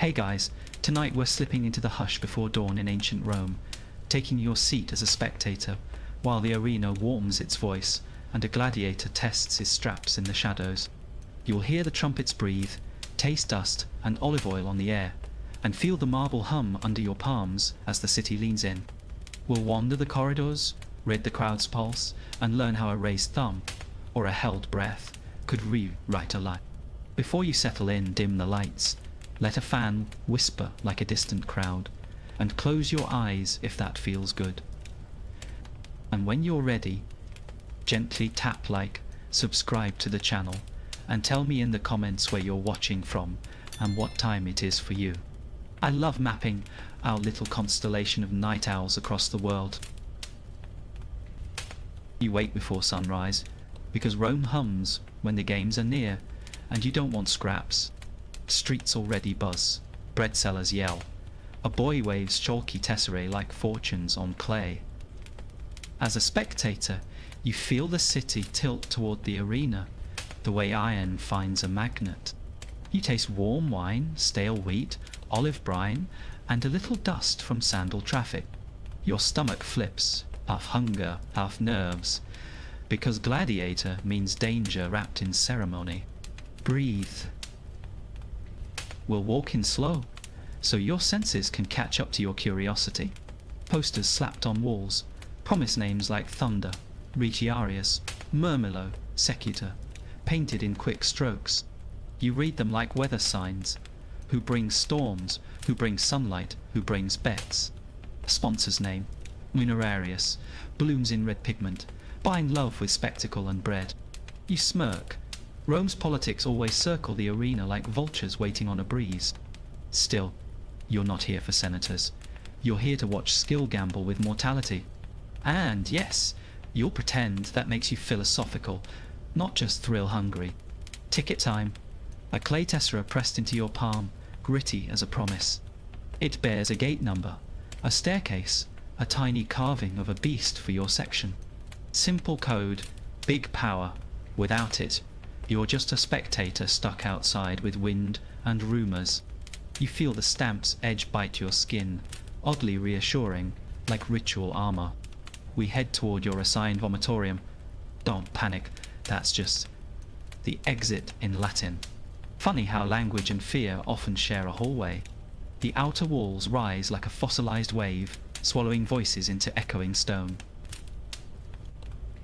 Hey guys, tonight we're slipping into the hush before dawn in ancient Rome, taking your seat as a spectator, while the arena warms its voice and a gladiator tests his straps in the shadows. You'll hear the trumpets breathe, taste dust and olive oil on the air, and feel the marble hum under your palms as the city leans in. We'll wander the corridors, read the crowd's pulse, and learn how a raised thumb, or a held breath, could rewrite a life. Before you settle in, dim the lights, let a fan whisper like a distant crowd, and close your eyes if that feels good. And when you're ready, gently tap like, subscribe to the channel, and tell me in the comments where you're watching from and what time it is for you. I love mapping our little constellation of night owls across the world. You wait before sunrise, because Rome hums when the games are near, and you don't want scraps. Streets already buzz, bread sellers yell. A boy waves chalky tesserae like fortunes on clay. As a spectator, you feel the city tilt toward the arena, the way iron finds a magnet. You taste warm wine, stale wheat, olive brine, and a little dust from sandal traffic. Your stomach flips, half hunger, half nerves, because gladiator means danger wrapped in ceremony. Breathe. We'll walk in slow, so your senses can catch up to your curiosity. Posters slapped on walls promise names like Thunder, Retiarius, Murmillo, Secutor, painted in quick strokes. You read them like weather signs. Who brings storms, who brings sunlight, who brings bets. A sponsor's name, Munerarius, blooms in red pigment, bind love with spectacle and bread. You smirk. Rome's politics always circle the arena like vultures waiting on a breeze. Still, you're not here for senators. You're here to watch skill gamble with mortality. And yes, you'll pretend that makes you philosophical, not just thrill-hungry. Ticket time. A clay tessera pressed into your palm, gritty as a promise. It bears a gate number, a staircase, a tiny carving of a beast for your section. Simple code, big power. Without it, you're just a spectator stuck outside with wind and rumours. You feel the stamp's edge bite your skin, oddly reassuring, like ritual armour. We head toward your assigned vomitorium. Don't panic, that's just the exit in Latin. Funny how language and fear often share a hallway. The outer walls rise like a fossilized wave, swallowing voices into echoing stone.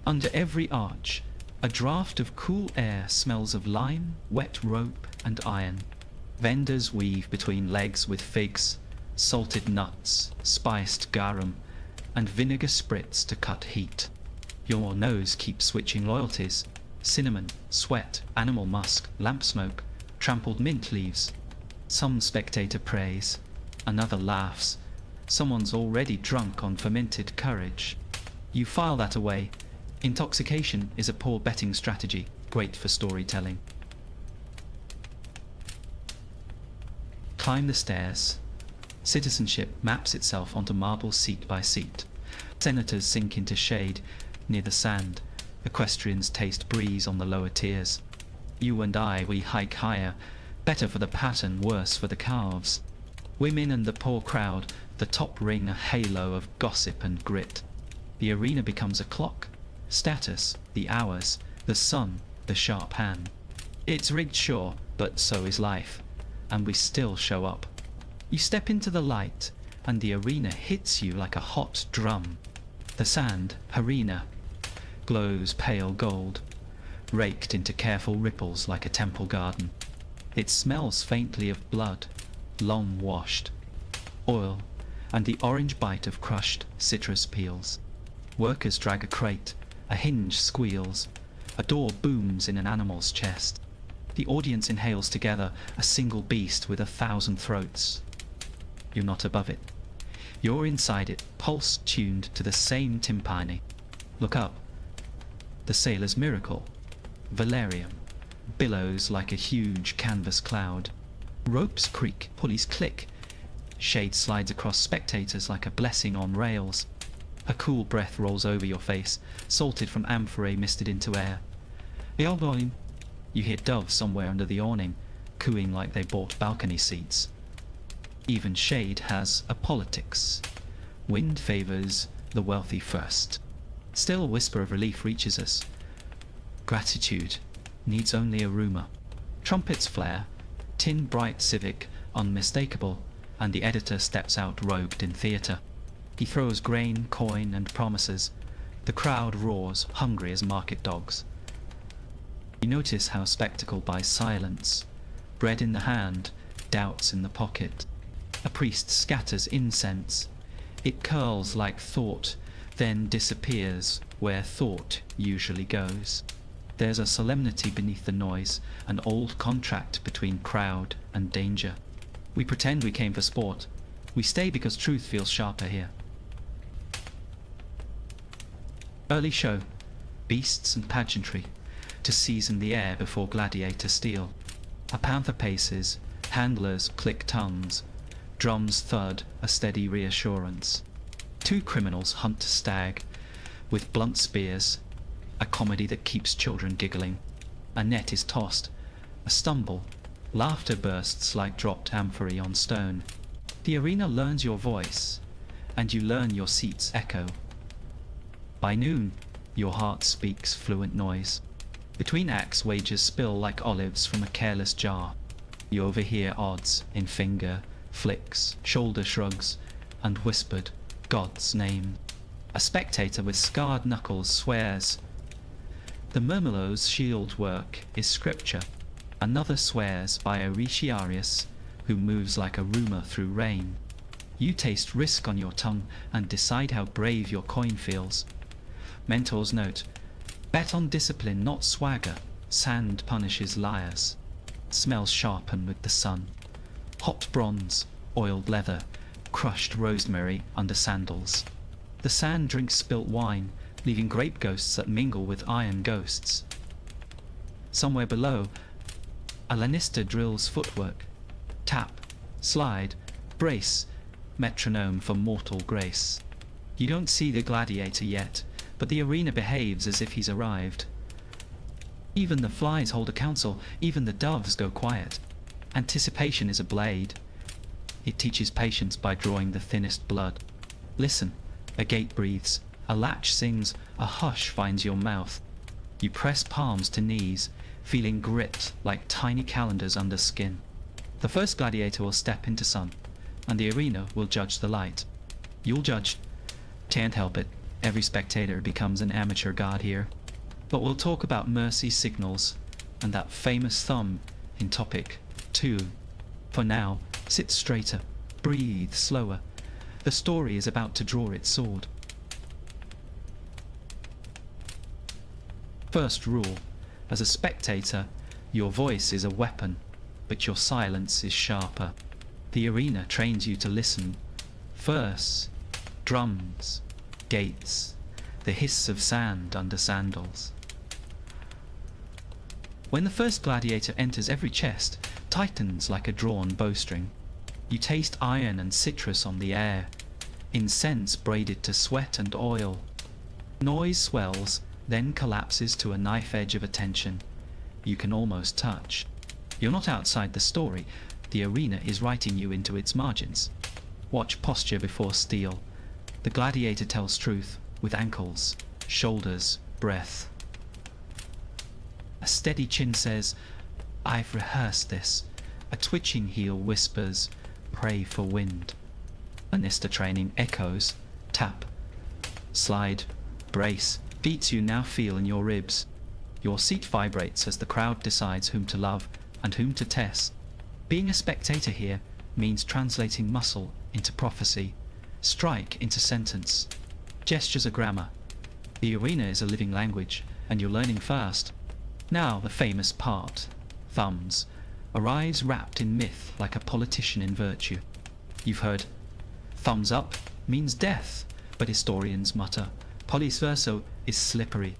Under every arch, a draught of cool air smells of lime, wet rope, and iron. Vendors weave between legs with figs, salted nuts, spiced garum, and vinegar spritz to cut heat. Your nose keeps switching loyalties: cinnamon, sweat, animal musk, lamp smoke, trampled mint leaves. Some spectator prays, another laughs. Someone's already drunk on fermented courage. You file that away. Intoxication is a poor betting strategy, great for storytelling. Climb the stairs. Citizenship maps itself onto marble seat by seat. Senators sink into shade near the sand. Equestrians taste breeze on the lower tiers. You and I, we hike higher. Better for the pattern, worse for the calves. Women and the poor crowd, the top ring a halo of gossip and grit. The arena becomes a clock. Status, the hours, the sun, the sharp hand. It's rigged, sure, but so is life. And we still show up. You step into the light, and the arena hits you like a hot drum. The sand, arena, glows pale gold, raked into careful ripples like a temple garden. It smells faintly of blood, long washed, oil, and the orange bite of crushed citrus peels. Workers drag a crate. A hinge squeals. A door booms in an animal's chest. The audience inhales together, a single beast with 1,000 throats. You're not above it. You're inside it, pulse tuned to the same timpani. Look up. The sailor's miracle. Valerium. Billows like a huge canvas cloud. Ropes creak, pulleys click. Shade slides across spectators like a blessing on rails. A cool breath rolls over your face, salted from amphorae misted into air. You hear doves somewhere under the awning, cooing like they bought balcony seats. Even shade has a politics. Wind favors the wealthy first. Still a whisper of relief reaches us. Gratitude needs only a rumour. Trumpets flare, tin bright civic unmistakable, and the editor steps out robed in theatre. He throws grain, coin, and promises. The crowd roars, hungry as market dogs. You notice how spectacle buys silence. Bread in the hand, doubts in the pocket. A priest scatters incense. It curls like thought, then disappears where thought usually goes. There's a solemnity beneath the noise, an old contract between crowd and danger. We pretend we came for sport. We stay because truth feels sharper here. Early show. Beasts and pageantry. To season the air before gladiator steel. A panther paces. Handlers click tongues. Drums thud, a steady reassurance. Two criminals hunt a stag with blunt spears. A comedy that keeps children giggling. A net is tossed. A stumble. Laughter bursts like dropped amphorae on stone. The arena learns your voice, and you learn your seat's echo. By noon, your heart speaks fluent noise. Between acts, wagers spill like olives from a careless jar. You overhear odds in finger, flicks, shoulder shrugs, and whispered God's name. A spectator with scarred knuckles swears. The Murmelo's shield work is scripture. Another swears by Oriciarius, who moves like a rumour through rain. You taste risk on your tongue and decide how brave your coin feels. Mentor's note: bet on discipline, not swagger. Sand punishes liars. Smells sharpen with the sun. Hot bronze, oiled leather, crushed rosemary under sandals. The sand drinks spilt wine, leaving grape ghosts that mingle with iron ghosts. Somewhere below, a Lannister drills footwork. Tap, slide, brace, metronome for mortal grace. You don't see the gladiator yet, but the arena behaves as if he's arrived. Even the flies hold a council, even the doves go quiet. Anticipation is a blade. It teaches patience by drawing the thinnest blood. Listen, a gate breathes, a latch sings, a hush finds your mouth. You press palms to knees, feeling grit like tiny calendars under skin. The first gladiator will step into sun, and the arena will judge the light. You'll judge. Can't help it, every spectator becomes an amateur god here. But we'll talk about mercy signals, and that famous thumb in topic 2. For now, sit straighter, breathe slower. The story is about to draw its sword. First rule: as a spectator, your voice is a weapon, but your silence is sharper. The arena trains you to listen. Verse, drums, gates, the hiss of sand under sandals. When the first gladiator enters, every chest tightens like a drawn bowstring. You taste iron and citrus on the air, incense braided to sweat and oil. Noise swells, then collapses to a knife edge of attention. You can almost touch. You're not outside the story. The arena is writing you into its margins. Watch posture before steel. The gladiator tells truth with ankles, shoulders, breath. A steady chin says, I've rehearsed this. A twitching heel whispers, pray for wind. Lannister training echoes, tap, slide, brace. Beats you now feel in your ribs. Your seat vibrates as the crowd decides whom to love and whom to test. Being a spectator here means translating muscle into prophecy, strike into sentence. Gestures are grammar. The arena is a living language, and you're learning fast. Now the famous part, thumbs, arrives wrapped in myth like a politician in virtue. You've heard, thumbs up means death, but historians mutter, polys verso is slippery.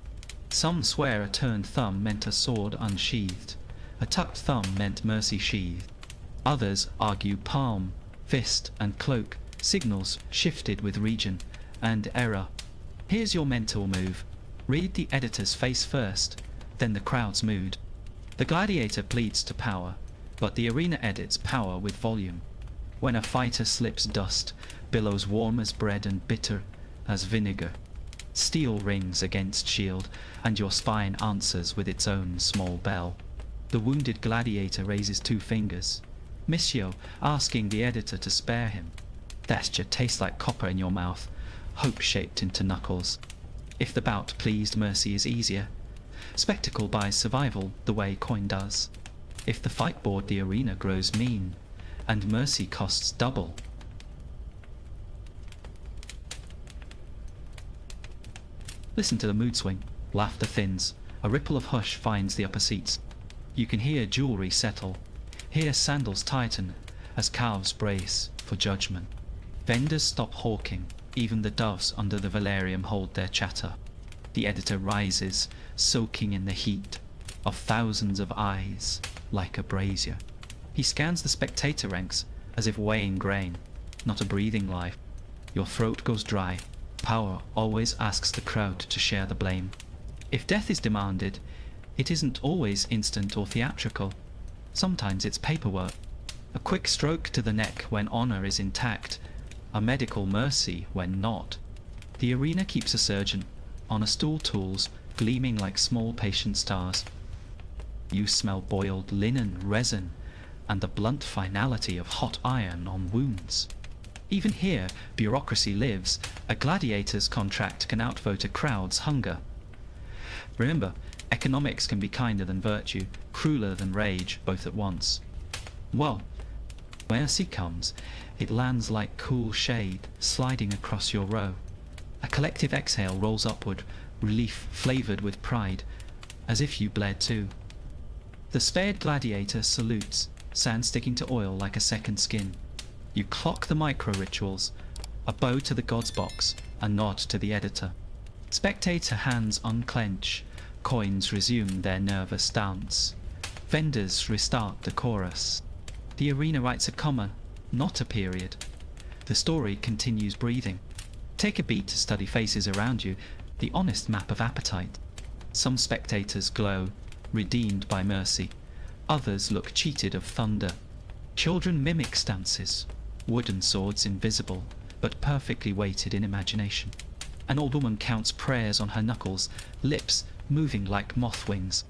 Some swear a turned thumb meant a sword unsheathed. A tucked thumb meant mercy sheathed. Others argue palm, fist, and cloak, signals shifted with region and era. Here's your mental move. Read the editor's face first, then the crowd's mood. The gladiator pleads to power, but the arena edits power with volume. When a fighter slips dust, billows warm as bread and bitter as vinegar. Steel rings against shield, and your spine answers with its own small bell. The wounded gladiator raises 2 fingers. Missio, asking the editor to spare him. Dastia tastes like copper in your mouth, hope shaped into knuckles. If the bout pleased, mercy is easier. Spectacle buys survival the way coin does. If the fight board, the arena grows mean, and mercy costs double. Listen to the mood swing. Laughter thins. A ripple of hush finds the upper seats. You can hear jewelry settle. Hear sandals tighten as calves brace for judgment. Vendors stop hawking. Even the doves under the velarium hold their chatter. The editor rises, soaking in the heat of thousands of eyes like a brazier. He scans the spectator ranks as if weighing grain, not a breathing life. Your throat goes dry. Power always asks the crowd to share the blame. If death is demanded, it isn't always instant or theatrical. Sometimes it's paperwork. A quick stroke to the neck when honor is intact, a medical mercy when not. The arena keeps a surgeon on a stool, tools gleaming like small patient stars. You smell boiled linen, resin, and the blunt finality of hot iron on wounds. Even here, bureaucracy lives. A gladiator's contract can outvote a crowd's hunger. Remember, economics can be kinder than virtue, crueler than rage, both at once. Well, when mercy comes, it lands like cool shade sliding across your row. A collective exhale rolls upward, relief flavoured with pride, as if you bled too. The spared gladiator salutes, sand sticking to oil like a second skin. You clock the micro-rituals, a bow to the god's box, a nod to the editor. Spectator hands unclench, coins resume their nervous dance. Vendors restart the chorus. The arena writes a comma, not a period. The story continues breathing. Take a beat to study faces around you, the honest map of appetite. Some spectators glow, redeemed by mercy. Others look cheated of thunder. Children mimic stances, wooden swords invisible, but perfectly weighted in imagination. An old woman counts prayers on her knuckles, lips moving like moth wings.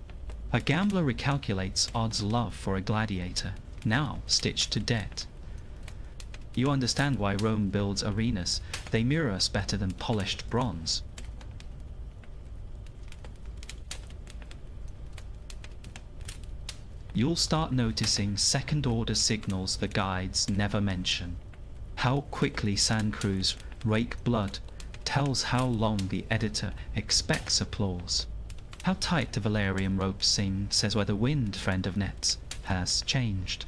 A gambler recalculates odds love for a gladiator, now stitched to debt. You understand why Rome builds arenas. They mirror us better than polished bronze. You'll start noticing second-order signals the guides never mention. How quickly sand crews rake blood tells how long the editor expects applause. How tight the velarium ropes sing says whether wind, friend of nets, has changed.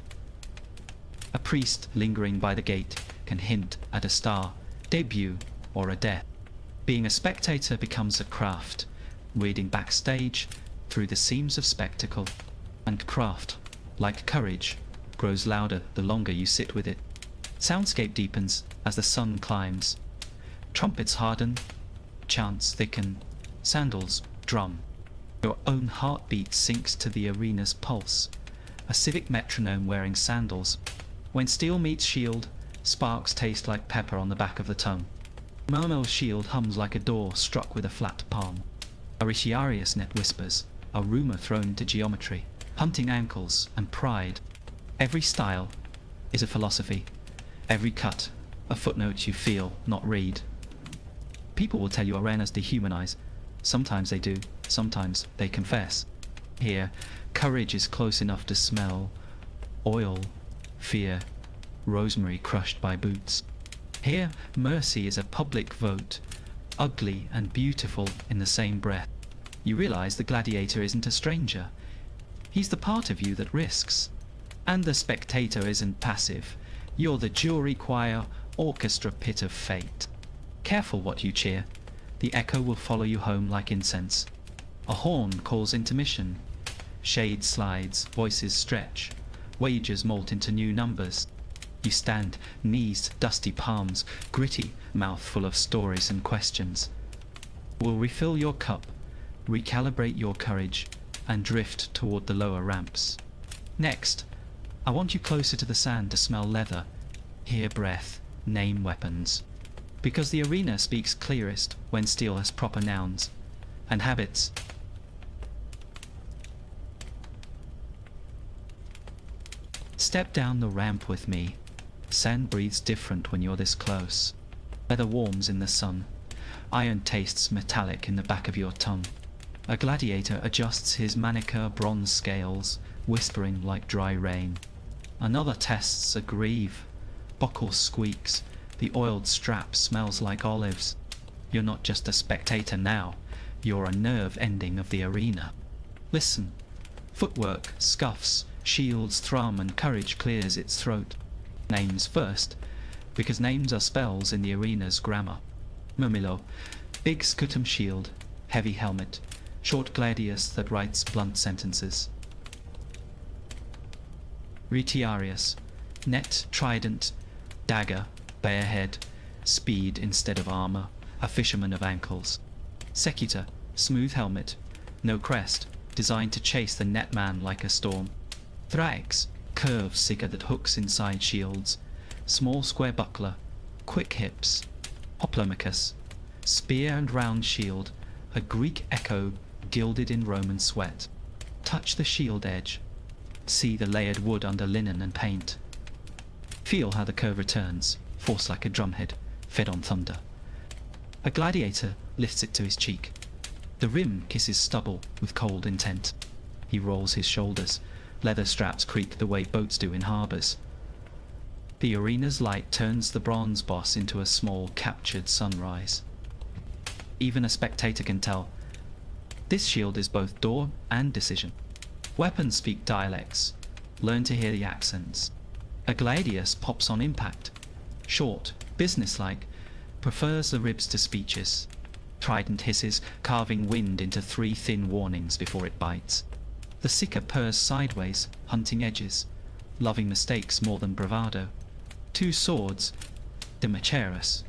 A priest lingering by the gate can hint at a star, debut, or a death. Being a spectator becomes a craft, reading backstage through the seams of spectacle. And craft, like courage, grows louder the longer you sit with it. Soundscape deepens as the sun climbs. Trumpets harden, chants thicken, sandals drum. Your own heartbeat sinks to the arena's pulse, a civic metronome wearing sandals. When steel meets shield, sparks taste like pepper on the back of the tongue. Mermel's shield hums like a door struck with a flat palm. A Riciarius net whispers, a rumour thrown into geometry, hunting ankles and pride. Every style is a philosophy. Every cut, a footnote you feel, not read. People will tell you arenas dehumanize. Sometimes they do, sometimes they confess. Here, courage is close enough to smell oil, fear, rosemary crushed by boots. Here, mercy is a public vote, ugly and beautiful in the same breath. You realize the gladiator isn't a stranger. He's the part of you that risks. And the spectator isn't passive. You're the jury choir, orchestra pit of fate. Careful what you cheer. The echo will follow you home like incense. A horn calls intermission. Shade slides, voices stretch. Wagers molt into new numbers. You stand, knees, dusty palms, gritty, mouth full of stories and questions. We'll refill your cup, recalibrate your courage, and drift toward the lower ramps. Next, I want you closer to the sand to smell leather, hear breath, name weapons. Because the arena speaks clearest when steel has proper nouns and habits. Step down the ramp with me. Sand breathes different when you're this close. Leather warms in the sun. Iron tastes metallic in the back of your tongue. A gladiator adjusts his manicure bronze scales, whispering like dry rain. Another tests a greave. Buckle squeaks. The oiled strap smells like olives. You're not just a spectator now. You're a nerve ending of the arena. Listen. Footwork scuffs, shields thrum, and courage clears its throat. Names first, because names are spells in the arena's grammar. Murmillo, big scutum shield, heavy helmet, short gladius that writes blunt sentences. Retiarius, net, trident, dagger, bare head, speed instead of armor, a fisherman of ankles. Secutor, smooth helmet, no crest, designed to chase the netman like a storm. Thrax, curved sigger that hooks inside shields, small square buckler, quick hips. Hoplomachus, spear and round shield, a Greek echo gilded in Roman sweat. Touch the shield edge. See the layered wood under linen and paint. Feel how the curve returns, force like a drumhead, fed on thunder. A gladiator lifts it to his cheek. The rim kisses stubble with cold intent. He rolls his shoulders. Leather straps creak the way boats do in harbours. The arena's light turns the bronze boss into a small, captured sunrise. Even a spectator can tell. This shield is both door and decision. Weapons speak dialects. Learn to hear the accents. A gladius pops on impact. Short, businesslike, prefers the ribs to speeches. Trident hisses, carving wind into 3 thin warnings before it bites. The sicker purrs sideways, hunting edges, loving mistakes more than bravado. 2 swords, Demacherus,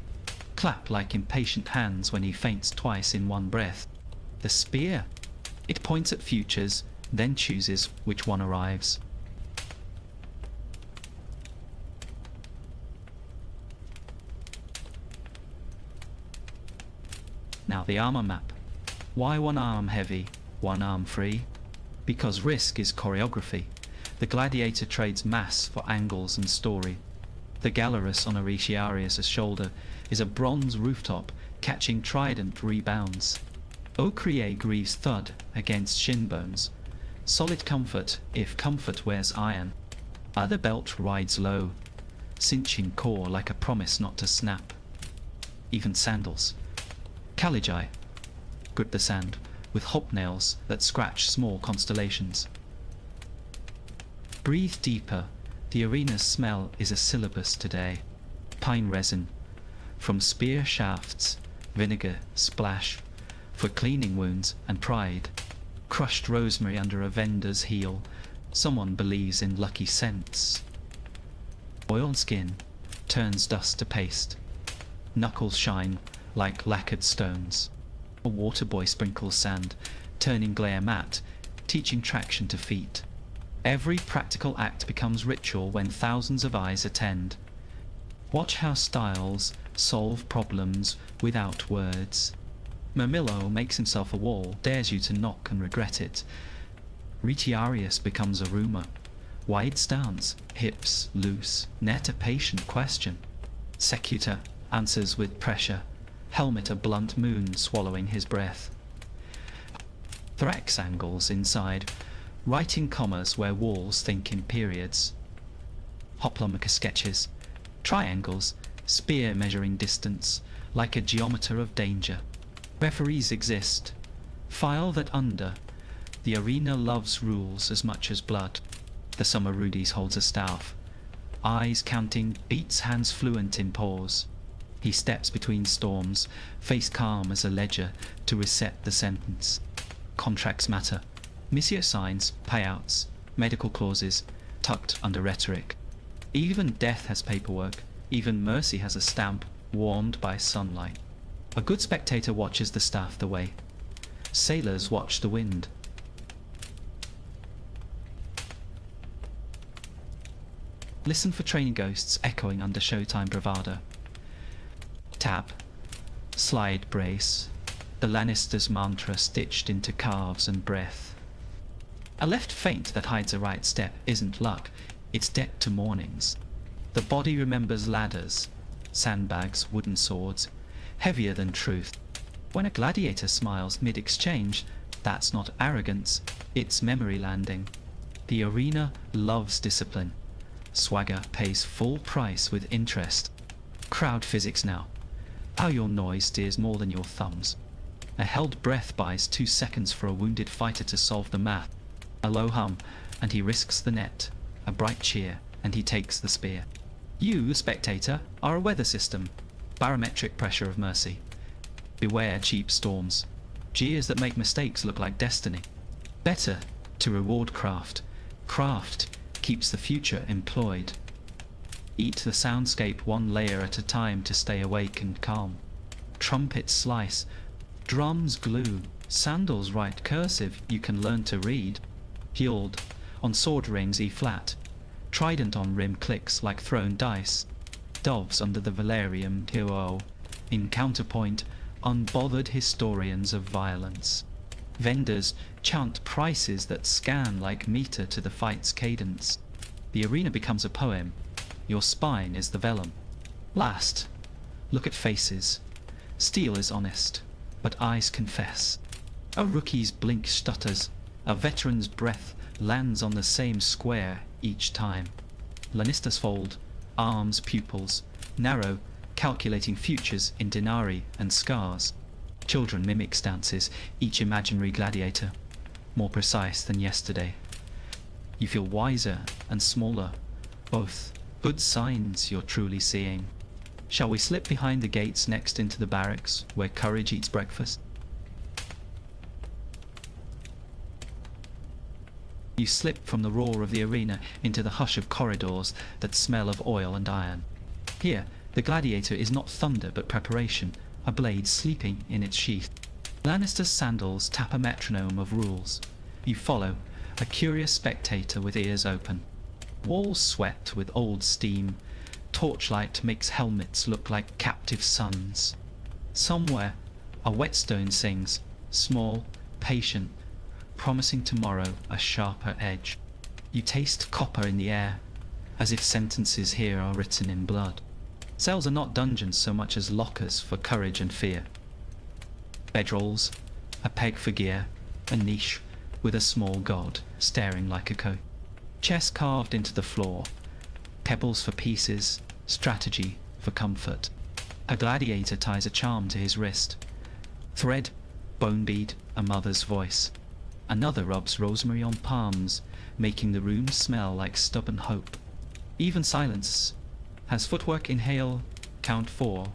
clap like impatient hands when he faints twice in one breath. The spear, it points at futures, then chooses which one arrives. Now the armor map. Why one arm heavy, one arm free? Because risk is choreography. The gladiator trades mass for angles and story. The Gallerus on Retiarius' shoulder is a bronze rooftop catching trident rebounds. Ocrie grieves thud against shin bones. Solid comfort if comfort wears iron. Other belt rides low, cinching core like a promise not to snap. Even sandals. Caligae grip the sand with hobnails that scratch small constellations. Breathe deeper. The arena's smell is a syllabus today. Pine resin. From spear shafts, vinegar splash. For cleaning wounds and pride. Crushed rosemary under a vendor's heel. Someone believes in lucky scents. Oiled skin turns dust to paste. Knuckles shine like lacquered stones. A water boy sprinkles sand, turning glare matte, teaching traction to feet. Every practical act becomes ritual when thousands of eyes attend. Watch how styles solve problems without words. Murmillo makes himself a wall, dares you to knock and regret it. Retiarius becomes a rumour. Wide stance, hips loose, net a patient question. Secutor answers with pressure, helmet a blunt moon swallowing his breath. Thrax angles inside, writing commas where walls think in periods. Hoplomachus sketches, triangles, spear measuring distance, like a geometer of danger. Referees exist. File that under. The arena loves rules as much as blood. The summer Rudies holds a staff. Eyes counting, beats hands fluent in pause. He steps between storms, face calm as a ledger to reset the sentence. Contracts matter. Missio signs, payouts, medical clauses, tucked under rhetoric. Even death has paperwork. Even mercy has a stamp, warmed by sunlight. A good spectator watches the staff the way. Sailors watch the wind. Listen for training ghosts echoing under Showtime bravado. Tap. Slide brace. The Lannisters' mantra stitched into calves and breath. A left feint that hides a right step isn't luck, it's debt to mornings. The body remembers ladders, sandbags, wooden swords, heavier than truth. When a gladiator smiles mid-exchange, that's not arrogance, it's memory landing. The arena loves discipline. Swagger pays full price with interest. Crowd physics now. How your noise steers more than your thumbs. A held breath buys 2 seconds for a wounded fighter to solve the math. A low hum, and he risks the net. A bright cheer, and he takes the spear. You, spectator, are a weather system. Barometric pressure of mercy. Beware cheap storms. Jeers that make mistakes look like destiny. Better to reward craft. Craft keeps the future employed. Eat the soundscape one layer at a time to stay awake and calm. Trumpets slice. Drums glue. Sandals write cursive you can learn to read. Healed on sword rings E-flat. Trident on rim clicks like thrown dice. Doves under the Valerium hero. In counterpoint, unbothered historians of violence. Vendors chant prices that scan like meter to the fight's cadence. The arena becomes a poem. Your spine is the vellum. Last, look at faces. Steel is honest, but eyes confess. A rookie's blink stutters. A veteran's breath lands on the same square each time. Lannisters fold, arms, pupils, narrow, calculating futures in denarii and scars. Children mimic stances, each imaginary gladiator, more precise than yesterday. You feel wiser and smaller, both good signs you're truly seeing. Shall we slip behind the gates next into the barracks, where courage eats breakfast? You slip from the roar of the arena into the hush of corridors that smell of oil and iron. Here, the gladiator is not thunder but preparation, a blade sleeping in its sheath. Lannister's sandals tap a metronome of rules. You follow, a curious spectator with ears open. Walls sweat with old steam. Torchlight makes helmets look like captive suns. Somewhere, a whetstone sings, small, patient, promising tomorrow a sharper edge. You taste copper in the air, as if sentences here are written in blood. Cells are not dungeons so much as lockers for courage and fear. Bedrolls, a peg for gear, a niche with a small god staring like a coat. Chess carved into the floor, pebbles for pieces, strategy for comfort. A gladiator ties a charm to his wrist. Thread, bone bead, a mother's voice. Another rubs rosemary on palms, making the room smell like stubborn hope. Even silence has footwork. Inhale, count 4.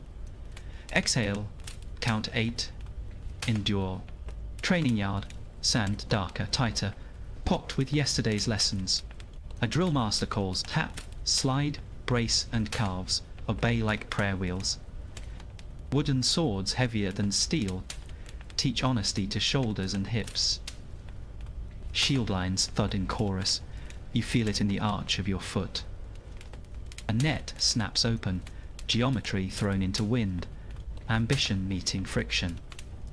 Exhale, count 8. Endure. Training yard, sand darker, tighter, pocked with yesterday's lessons. A drill master calls tap, slide, brace and calves, obey like prayer wheels. Wooden swords heavier than steel teach honesty to shoulders and hips. Shield lines thud in chorus. You feel it in the arch of your foot. A net snaps open, geometry thrown into wind, ambition meeting friction.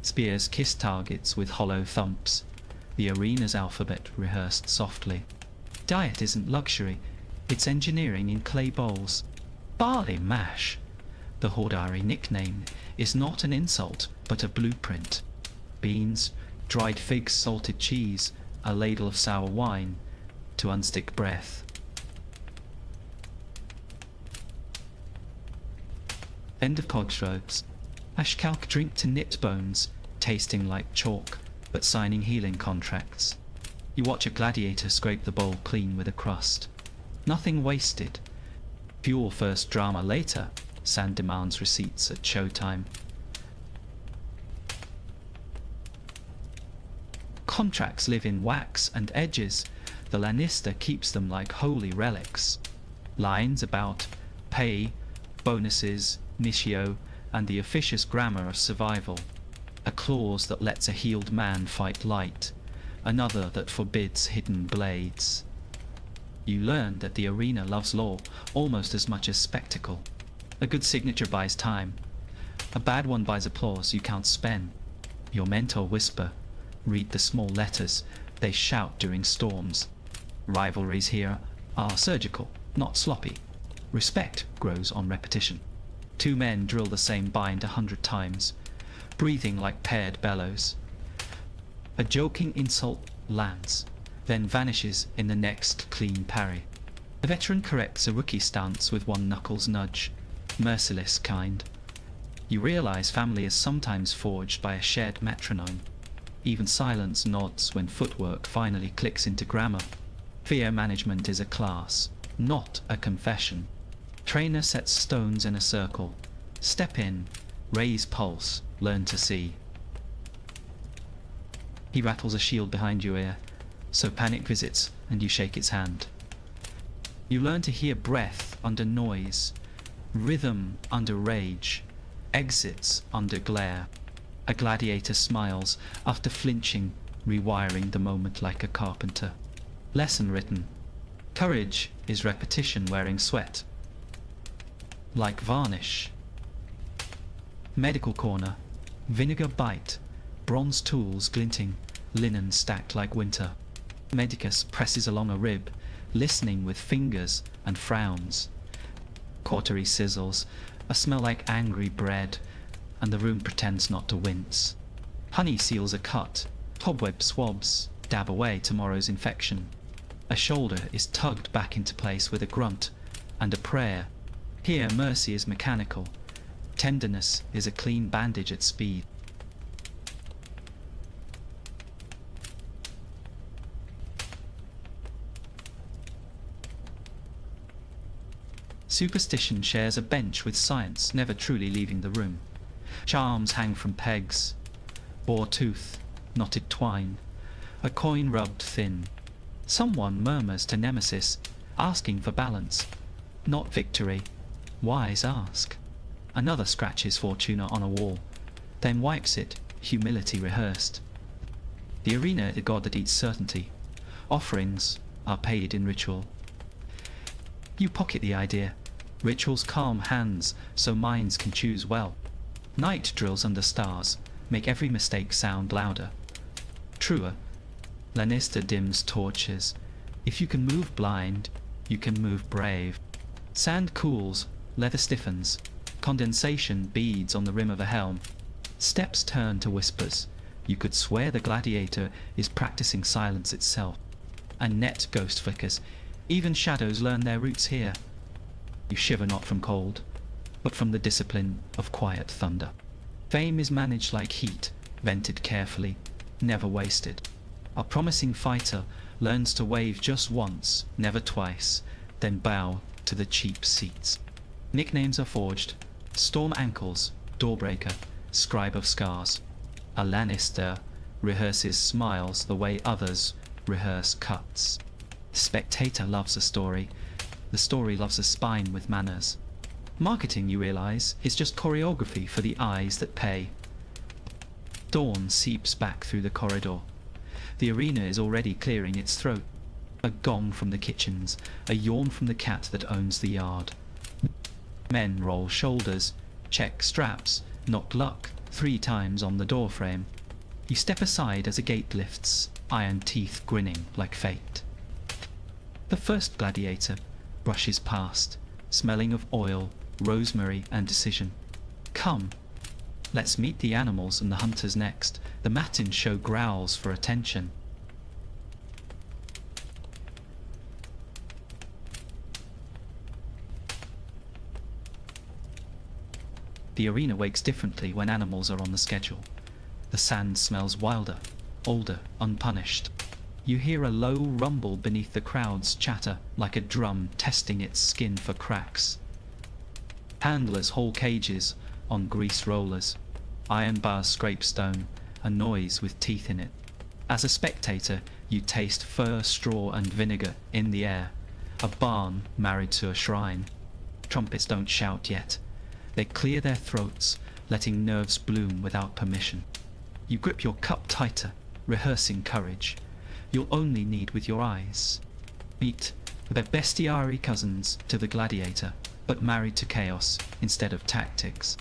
Spears kiss targets with hollow thumps. The arena's alphabet rehearsed softly. Diet isn't luxury, it's engineering in clay bowls. Barley mash, the Hordari nickname, is not an insult, but a blueprint. Beans, dried figs, salted cheese, a ladle of sour wine to unstick breath. End of Cogstrobes. Ashkalk drink to nipped bones, tasting like chalk, but signing healing contracts. You watch a gladiator scrape the bowl clean with a crust. Nothing wasted. Fuel first, drama later. Sand demands receipts at showtime. Contracts live in wax and edges. The Lannister keeps them like holy relics. Lines about pay, bonuses, Nishio, and the officious grammar of survival. A clause that lets a healed man fight light, another that forbids hidden blades. You learn that the arena loves law almost as much as spectacle. A good signature buys time. A bad one buys applause you can't spend. Your mentor whisper, read the small letters they shout during storms. Rivalries here are surgical, not sloppy. Respect grows on repetition. Two men drill the same bind 100 times, breathing like paired bellows. A joking insult lands, then vanishes in the next clean parry. The veteran corrects a rookie stance with one knuckles nudge, merciless kind. You realize family is sometimes forged by a shared metronome. Even silence nods when footwork finally clicks into grammar. Fear management is a class, not a confession. Trainer sets stones in a circle. Step in, raise pulse, learn to see. He rattles a shield behind your ear, so panic visits and you shake its hand. You learn to hear breath under noise, rhythm under rage, exits under glare. A gladiator smiles after flinching, rewiring the moment like a carpenter. Lesson written. Courage is repetition wearing sweat. Like varnish. Medical corner. Vinegar bite. Bronze tools glinting. Linen stacked like winter. Medicus presses along a rib, listening with fingers and frowns. Cautery sizzles. A smell like angry bread, and the room pretends not to wince. Honey seals a cut. Cobweb swabs dab away tomorrow's infection. A shoulder is tugged back into place with a grunt and a prayer. Here mercy is mechanical. Tenderness is a clean bandage at speed. Superstition shares a bench with science, never truly leaving the room. Charms hang from pegs. Boar tooth, knotted twine. A coin rubbed thin. Someone murmurs to Nemesis, asking for balance. Not victory. Wise ask. Another scratches Fortuna on a wall, then wipes it, humility rehearsed. The arena is the god that eats certainty. Offerings are paid in ritual. You pocket the idea. Rituals calm hands so minds can choose well. Night drills under stars make every mistake sound louder. Truer, Lannister dims torches. If you can move blind, you can move brave. Sand cools, leather stiffens. Condensation beads on the rim of a helm. Steps turn to whispers. You could swear the gladiator is practicing silence itself. A net ghost flickers. Even shadows learn their roots here. You shiver not from cold, but from the discipline of quiet thunder. Fame is managed like heat, vented carefully, never wasted. A promising fighter learns to wave just once, never twice, then bow to the cheap seats. Nicknames are forged. Storm Ankles, Doorbreaker, Scribe of Scars. A Lannister rehearses smiles the way others rehearse cuts. Spectator loves a story. The story loves a spine with manners. Marketing, you realize, is just choreography for the eyes that pay. Dawn seeps back through the corridor. The arena is already clearing its throat. A gong from the kitchens, a yawn from the cat that owns the yard. Men roll shoulders, check straps, knock luck 3 times on the doorframe. You step aside as a gate lifts, iron teeth grinning like fate. The first gladiator brushes past, smelling of oil, rosemary and decision. Come, let's meet the animals and the hunters next. The matin show growls for attention. The arena wakes differently when animals are on the schedule. The sand smells wilder, older, unpunished. You hear a low rumble beneath the crowd's chatter, like a drum testing its skin for cracks. Handlers haul cages on grease rollers. Iron bars scrape stone, a noise with teeth in it. As a spectator, you taste fur, straw and vinegar in the air. A barn married to a shrine. Trumpets don't shout yet. They clear their throats, letting nerves bloom without permission. You grip your cup tighter, rehearsing courage. You'll only need with your eyes. Meet They're bestiary cousins to the Gladiator, but married to chaos instead of tactics.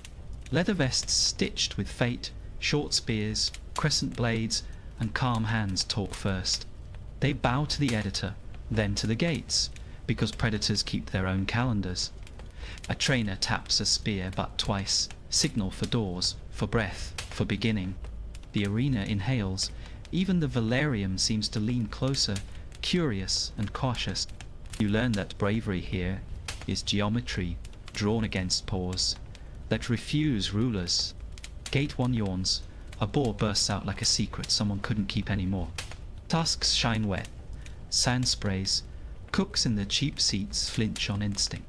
Leather vests stitched with fate, short spears, crescent blades, and calm hands talk first. They bow to the editor, then to the gates, because predators keep their own calendars. A trainer taps a spear but twice, signal for doors, for breath, for beginning. The arena inhales. Even the Valerium seems to lean closer, curious and cautious. You learn that bravery here is geometry drawn against pause, that refuse rulers. Gate 1 yawns. A boar bursts out like a secret someone couldn't keep anymore. Tusks shine wet. Sand sprays. Cooks in the cheap seats flinch on instinct.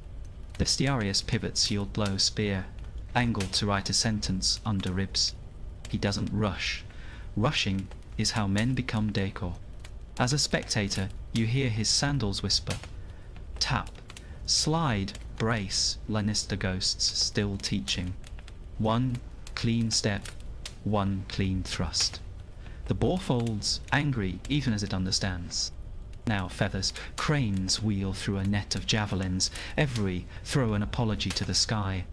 Bestiarius pivots shield blow spear, angled to write a sentence under ribs. He doesn't rush. Rushing is how men become decor. As a spectator, you hear his sandals whisper. Tap, slide, brace, Lannister ghosts still teaching. One clean step, one clean thrust. The boar folds, angry even as it understands. Now feathers, cranes wheel through a net of javelins, every throw an apology to the sky.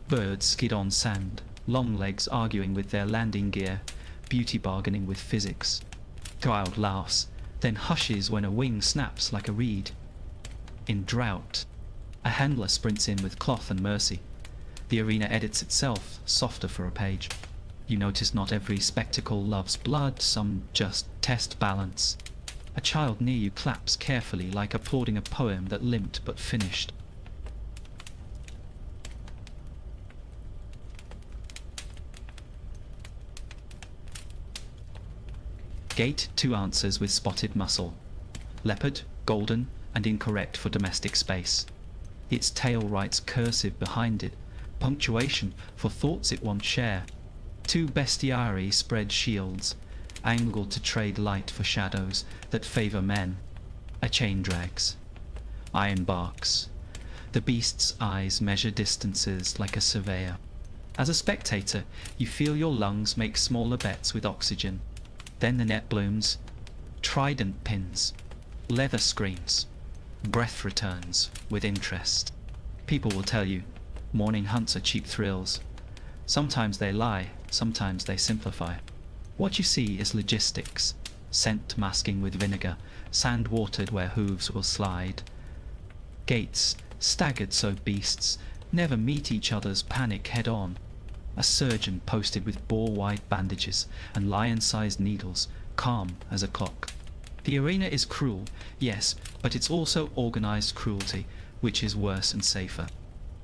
Birds skid on sand, long legs arguing with their landing gear, beauty bargaining with physics. Child laughs, then hushes when a wing snaps like a reed. In drought, a handler sprints in with cloth and mercy. The arena edits itself, softer for a page. You notice not every spectacle loves blood, some just test balance. A child near you claps carefully, like applauding a poem that limped but finished. Gate 2 answers with spotted muscle. Leopard, golden, and incorrect for domestic space. Its tail writes cursive behind it, punctuation for thoughts it won't share. 2 bestiari spread shields, angled to trade light for shadows that favour men. A chain drags. Iron barks. The beast's eyes measure distances like a surveyor. As a spectator, you feel your lungs make smaller bets with oxygen. Then the net blooms. Trident pins. Leather screams. Breath returns with interest. People will tell you, morning hunts are cheap thrills. Sometimes they lie, sometimes they simplify. What you see is logistics, scent masking with vinegar, sand watered where hooves will slide. Gates, staggered so beasts never meet each other's panic head on. A surgeon posted with bore-wide bandages and lion-sized needles, calm as a clock. The arena is cruel, yes, but it's also organized cruelty, which is worse and safer.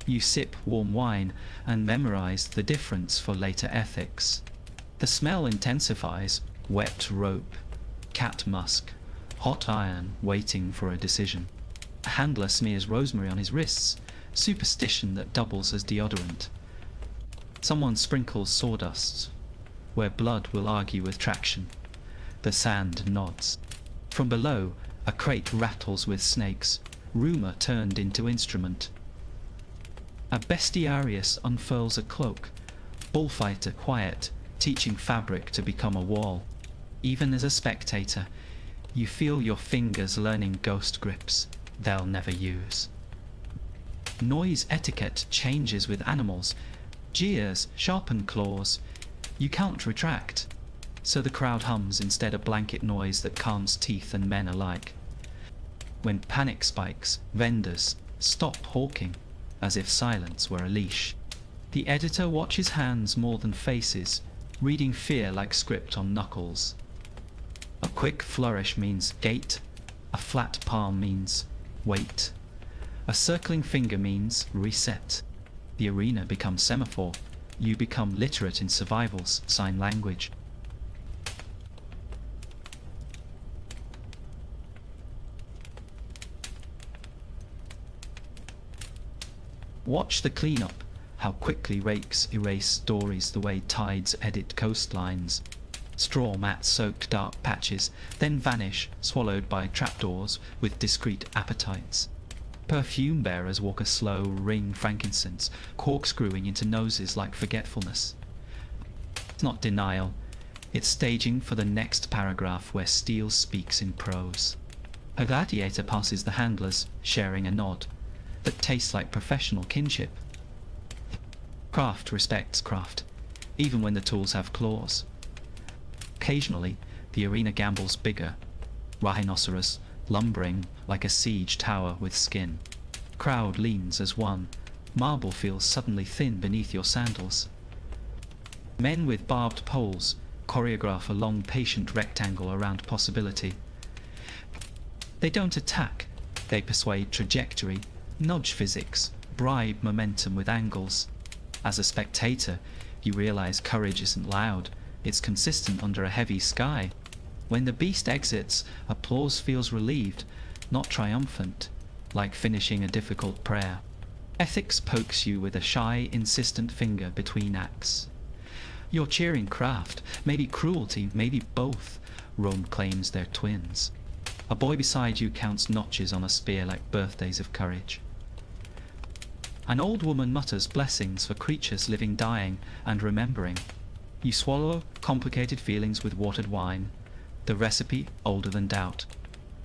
You sip warm wine and memorize the difference for later ethics. The smell intensifies, wet rope, cat musk, hot iron waiting for a decision. A handler smears rosemary on his wrists, superstition that doubles as deodorant. Someone sprinkles sawdust, where blood will argue with traction. The sand nods. From below, a crate rattles with snakes, rumour turned into instrument. A bestiarius unfurls a cloak, bullfighter quiet, teaching fabric to become a wall. Even as a spectator, you feel your fingers learning ghost grips they'll never use. Noise etiquette changes with animals. Jeers sharpen claws. You can't retract. So the crowd hums instead a blanket noise that calms teeth and men alike. When panic spikes, vendors stop hawking, as if silence were a leash. The editor watches hands more than faces, reading fear like script on knuckles. A quick flourish means gate, a flat palm means wait. A circling finger means reset. The arena becomes semaphore. You become literate in survival's sign language. Watch the cleanup, how quickly rakes erase stories the way tides edit coastlines. Straw mats soaked dark patches, then vanish, swallowed by trapdoors with discreet appetites. Perfume bearers walk a slow ring frankincense, corkscrewing into noses like forgetfulness. It's not denial, it's staging for the next paragraph where steel speaks in prose. A gladiator passes the handlers, sharing a nod that tastes like professional kinship. Craft respects craft, even when the tools have claws. Occasionally, the arena gambles bigger. Rhinoceros, lumbering like a siege tower with skin. Crowd leans as one. Marble feels suddenly thin beneath your sandals. Men with barbed poles choreograph a long, patient rectangle around possibility. They don't attack, they persuade trajectory, nudge physics, bribe momentum with angles. As a spectator, you realize courage isn't loud, it's consistent under a heavy sky. When the beast exits, applause feels relieved, not triumphant, like finishing a difficult prayer. Ethics pokes you with a shy, insistent finger between acts. You're cheering craft, maybe cruelty, maybe both, Rome claims they're twins. A boy beside you counts notches on a spear like birthdays of courage. An old woman mutters blessings for creatures living, dying, and remembering. You swallow complicated feelings with watered wine, the recipe older than doubt.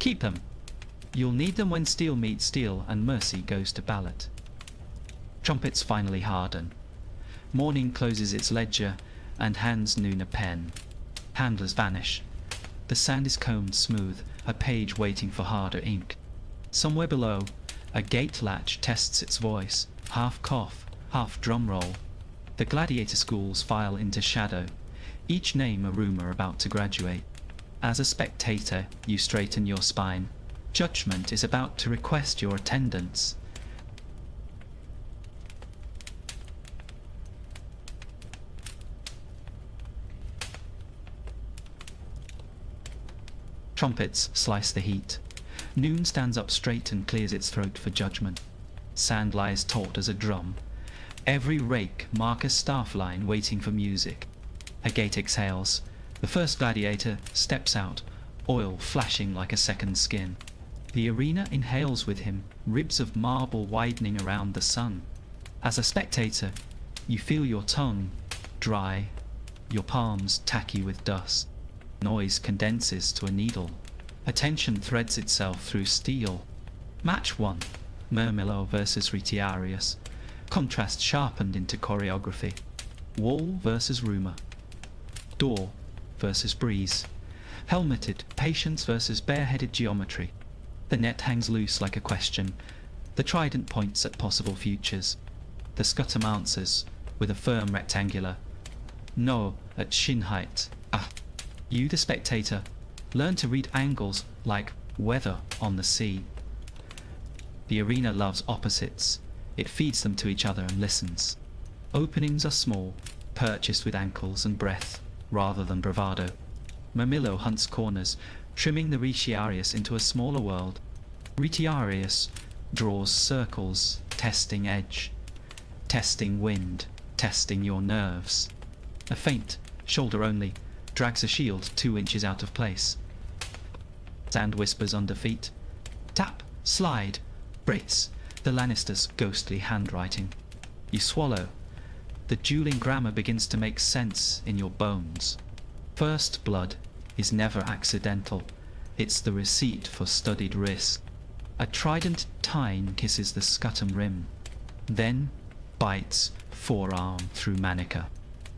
Keep them. You'll need them when steel meets steel and mercy goes to ballot. Trumpets finally harden. Morning closes its ledger and hands noon a pen. Handlers vanish. The sand is combed smooth, a page waiting for harder ink. Somewhere below, a gate latch tests its voice, half cough, half drum roll. The gladiator schools file into shadow, each name a rumor about to graduate. As a spectator, you straighten your spine. Judgment is about to request your attendance. Trumpets slice the heat. Noon stands up straight and clears its throat for judgment. Sand lies taut as a drum. Every rake mark a staff line waiting for music. A gate exhales. The first gladiator steps out, oil flashing like a second skin. The arena inhales with him, ribs of marble widening around the sun. As a spectator, you feel your tongue dry, your palms tacky with dust. Noise condenses to a needle. Attention threads itself through steel. Match 1. Murmillo versus Retiarius. Contrast sharpened into choreography. Wall versus rumor. Door versus breeze. Helmeted patience versus bareheaded geometry. The net hangs loose like a question. The trident points at possible futures. The scutum answers with a firm rectangular no at shin height. Ah. You, the spectator, learn to read angles like weather on the sea. The arena loves opposites. It feeds them to each other and listens. Openings are small, purchased with ankles and breath, rather than bravado. Mamillo hunts corners, trimming the Retiarius into a smaller world. Retiarius draws circles, testing edge, testing wind, testing your nerves. A feint, shoulder only, drags a shield 2 inches out of place. Sand whispers under feet. Tap, slide, brace, the Lannisters' ghostly handwriting. You swallow. The dueling grammar begins to make sense in your bones. First blood is never accidental. It's the receipt for studied risk. A trident tine kisses the scutum rim, then bites forearm through manica.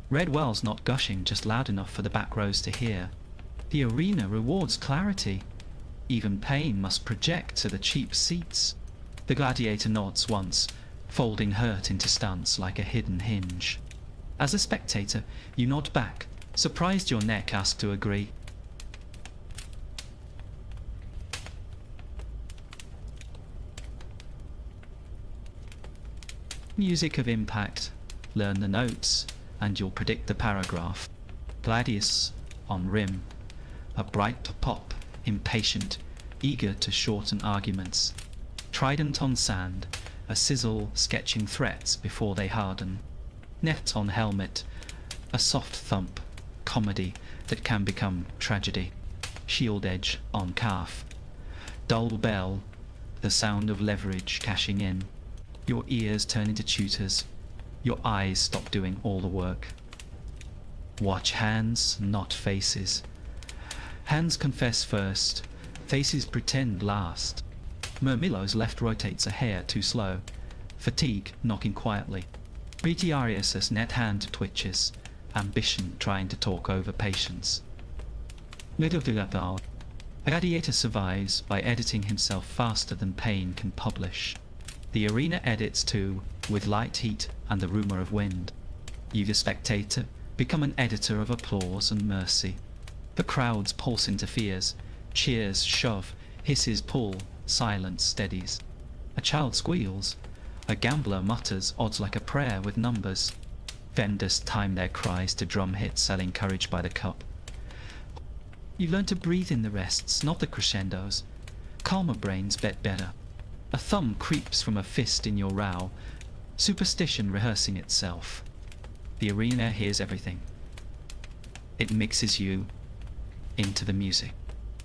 Red well's not gushing just loud enough for the back rows to hear. The arena rewards clarity. Even pain must project to the cheap seats. The gladiator nods once, folding hurt into stance like a hidden hinge. As a spectator, you nod back, surprised your neck asked to agree. Music of impact. Learn the notes, and you'll predict the paragraph. Gladius on rim. A bright pop, impatient, eager to shorten arguments. Trident on sand, a sizzle sketching threats before they harden. Net on helmet, a soft thump, comedy that can become tragedy. Shield edge on calf. Dull bell, the sound of leverage cashing in. Your ears turn into tutors. Your eyes stop doing all the work. Watch hands, not faces. Hands confess first, Faces pretend last. Murmillo's left rotates a hair too slow. Fatigue knocking quietly. Britiarius's net hand twitches. Ambition trying to talk over patience. Gladiator survives by editing himself faster than pain can publish. The arena edits too, with light heat and the rumour of wind. You, the spectator, become an editor of applause and mercy. The crowd's pulse interferes. Cheers shove, hisses pull, silence steadies. A child squeals. A gambler mutters odds like a prayer with numbers. Vendors time their cries to drum hits selling courage by the cup. You learn to breathe in the rests, not the crescendos. Calmer brains bet better. A thumb creeps from a fist in your row. Superstition rehearsing itself. The arena hears everything. It mixes you into the music.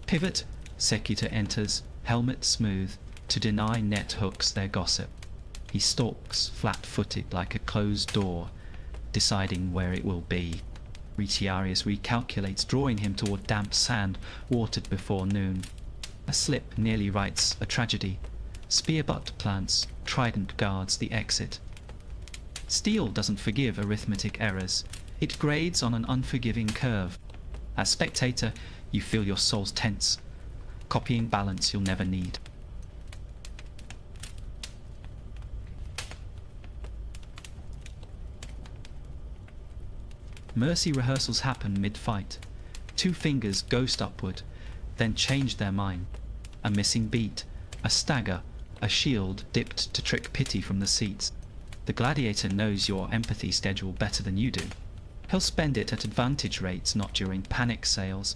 Pivot, Secutor enters, helmet smooth, to deny net hooks their gossip. He stalks, flat-footed like a closed door, deciding where it will be. Retiarius recalculates, drawing him toward damp sand, watered before noon. A slip nearly writes a tragedy. Spear butt plants, trident guards the exit. Steel doesn't forgive arithmetic errors. It grades on an unforgiving curve. As spectator, you feel your soul's tense, copying balance you'll never need. Mercy rehearsals happen mid-fight. 2 fingers ghost upward, then change their mind. A missing beat, a stagger, a shield dipped to trick pity from the seats. The gladiator knows your empathy schedule better than you do. He'll spend it at advantage rates, not during panic sales.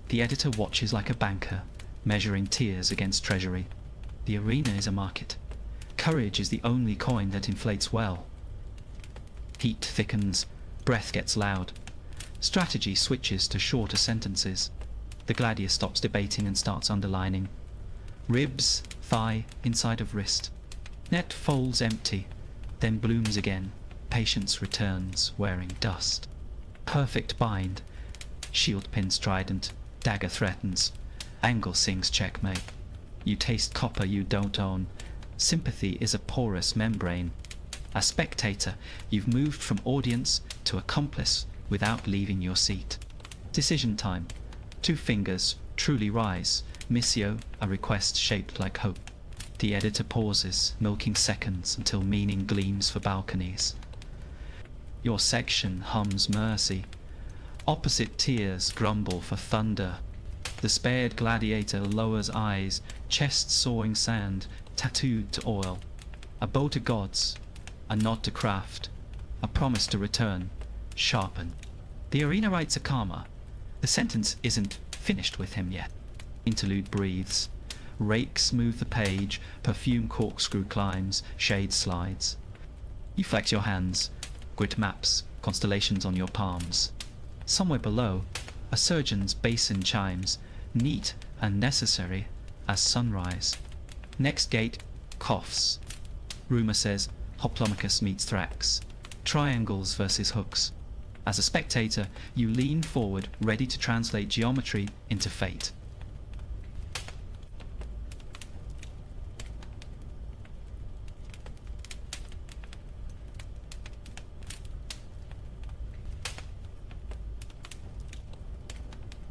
The editor watches like a banker, measuring tears against treasury. The arena is a market. Courage is the only coin that inflates well. Heat thickens. Breath gets loud. Strategy switches to shorter sentences. The gladiator stops debating and starts underlining. Ribs, thigh, inside of wrist. Net folds empty, then blooms again. Patience returns, wearing dust. Perfect bind. Shield pin strident. Dagger threatens. Angle sings checkmate. You taste copper you don't own. Sympathy is a porous membrane. As spectator, you've moved from audience to accomplice without leaving your seat. Decision time. 2 fingers truly rise. Missio, a request shaped like hope. The editor pauses, milking seconds until meaning gleams for balconies. Your section hums mercy. Opposite tiers grumble for thunder. The spared gladiator lowers eyes, chest sawing sand, tattooed to oil. A bow to gods. A nod to craft, a promise to return, sharpen. The arena writes a karma. The sentence isn't finished with him yet. Interlude breathes. Rake smooth the page, perfume corkscrew climbs, shade slides. You flex your hands, grit maps, constellations on your palms. Somewhere below, a surgeon's basin chimes, neat and necessary as sunrise. Next gate, coughs. Rumour says, Hoplomachus meets Thrax. Triangles versus hooks. As a spectator, you lean forward, ready to translate geometry into fate.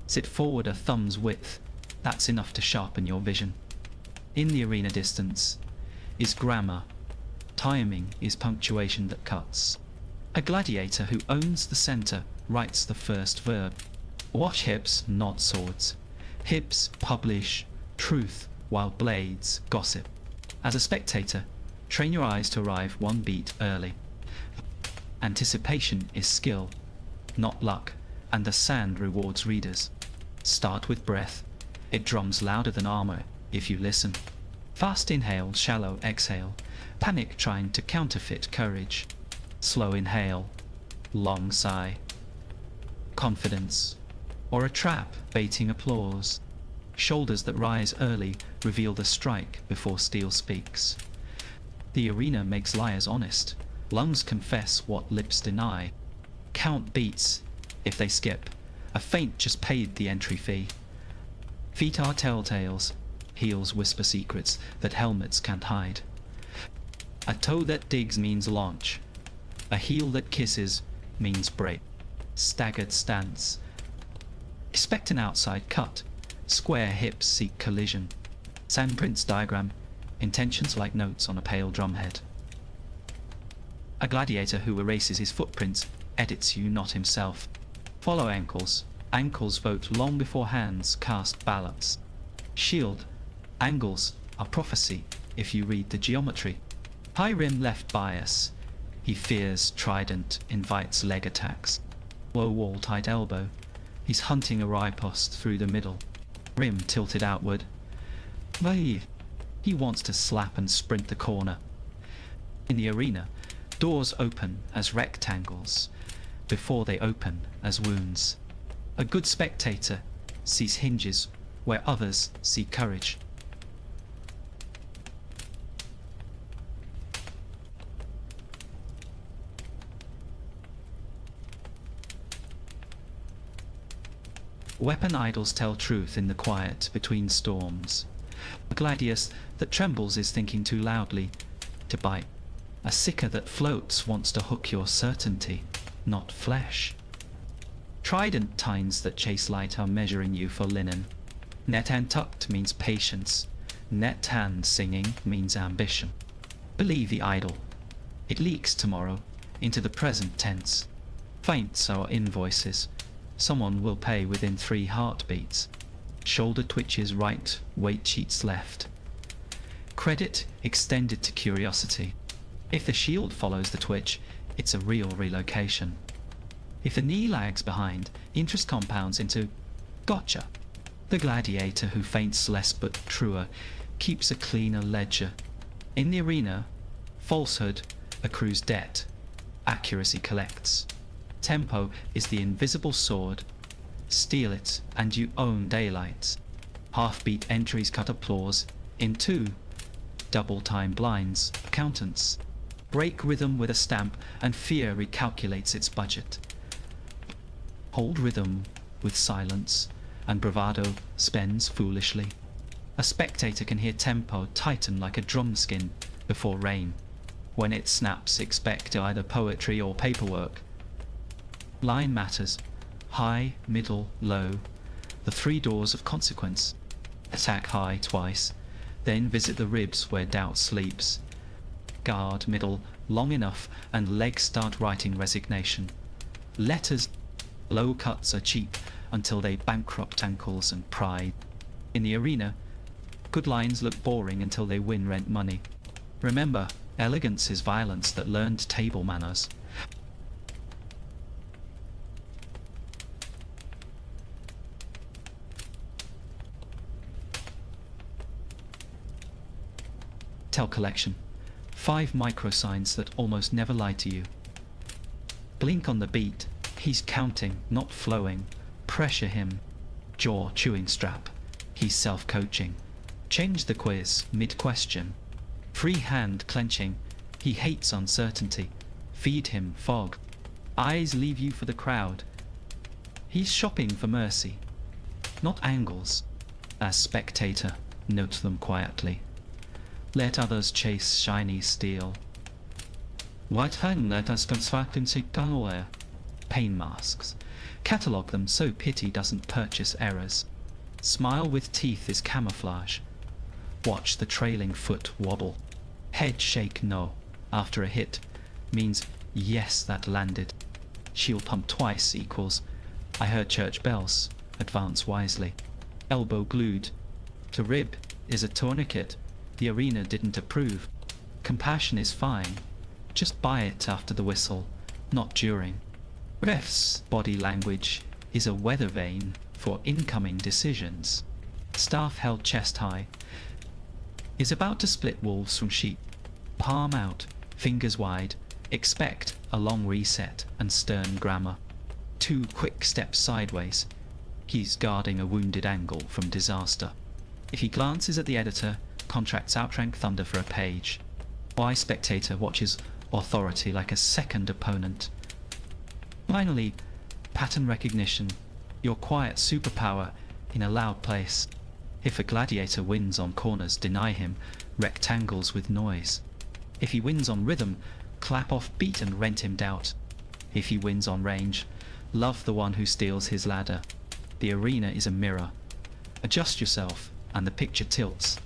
Sit forward a thumb's width. That's enough to sharpen your vision. In the arena distance is grammar. Timing is punctuation that cuts. A gladiator who owns the center writes the first verb. Watch hips, not swords. Hips publish truth, while blades gossip. As a spectator, train your eyes to arrive 1 beat early. Anticipation is skill, not luck, and the sand rewards readers. Start with breath. It drums louder than armor if you listen. Fast inhale, shallow exhale. Panic trying to counterfeit courage. Slow inhale, long sigh. Confidence, or a trap baiting applause. Shoulders that rise early reveal the strike before steel speaks. The arena makes liars honest. Lungs confess what lips deny. Count beats if they skip. A feint just paid the entry fee. Feet are telltales, heels whisper secrets that helmets can't hide. A toe that digs means launch. A heel that kisses means break. Staggered stance. Expect an outside cut. Square hips seek collision. Sandprints diagram. Intentions like notes on a pale drumhead. A gladiator who erases his footprints edits you, not himself. Follow ankles. Ankles vote long before hands cast ballots. Shield. Angles are prophecy if you read the geometry. High rim left bias. He fears trident invites leg attacks. Low wall tight elbow. He's hunting a riposte through the middle. Rim tilted outward. Naive. He wants to slap and sprint the corner. In the arena, doors open as rectangles before they open as wounds. A good spectator sees hinges where others see courage. Weapon idols tell truth in the quiet between storms. A gladius that trembles is thinking too loudly to bite. A sicker that floats wants to hook your certainty, not flesh. Trident tines that chase light are measuring you for linen. Net hand tucked means patience. Net hand singing means ambition. Believe the idol. It leaks tomorrow into the present tense. Feints are invoices. Someone will pay within 3 heartbeats. Shoulder twitches right, weight cheats left. Credit extended to curiosity. If the shield follows the twitch, it's a real relocation. If the knee lags behind, interest compounds into gotcha. The gladiator who feints less but truer keeps a cleaner ledger. In the arena, falsehood accrues debt. Accuracy collects. Tempo is the invisible sword. Steal it and you own daylight. Half-beat entries cut applause in 2. Double-time blinds, accountants. Break rhythm with a stamp and fear recalculates its budget. Hold rhythm with silence and bravado spends foolishly. A spectator can hear tempo tighten like a drum skin before rain. When it snaps, expect either poetry or paperwork. Line matters. High, middle, low. The 3 doors of consequence. Attack high twice. Then visit the ribs where doubt sleeps. Guard middle long enough and legs start writing resignation. Letters. Low cuts are cheap until they bankrupt ankles and pride. In the arena, good lines look boring until they win rent money. Remember, elegance is violence that learned table manners. Tell collection. 5 microsigns that almost never lie to you. Blink on the beat. He's counting, not flowing. Pressure him. Jaw chewing strap. He's self-coaching. Change the quiz mid-question. Free hand clenching. He hates uncertainty. Feed him fog. Eyes leave you for the crowd. He's shopping for mercy, not angles. As spectator, note them quietly. Let others chase shiny steel. White hand let us construct in signalware. Pain masks. Catalogue them so pity doesn't purchase errors. Smile with teeth is camouflage. Watch the trailing foot wobble. Head shake no after a hit means yes, that landed. Shield pump twice equals I heard church bells. Advance wisely. Elbow glued to rib is a tourniquet. The arena didn't approve. Compassion is fine. Just buy it after the whistle, not during. Ref's body language is a weather vane for incoming decisions. Staff held chest high. Is about to split wolves from sheep. Palm out, fingers wide. Expect a long reset and stern grammar. 2 quick steps sideways. He's guarding a wounded angle from disaster. If he glances at the editor, contracts outrank thunder for a page. Why spectator watches authority like a second opponent. Finally, pattern recognition, your quiet superpower in a loud place. If a gladiator wins on corners, deny him rectangles with noise. If he wins on rhythm, clap off beat and rent him doubt. If he wins on range, love the one who steals his ladder. The arena is a mirror. Adjust yourself and the picture tilts.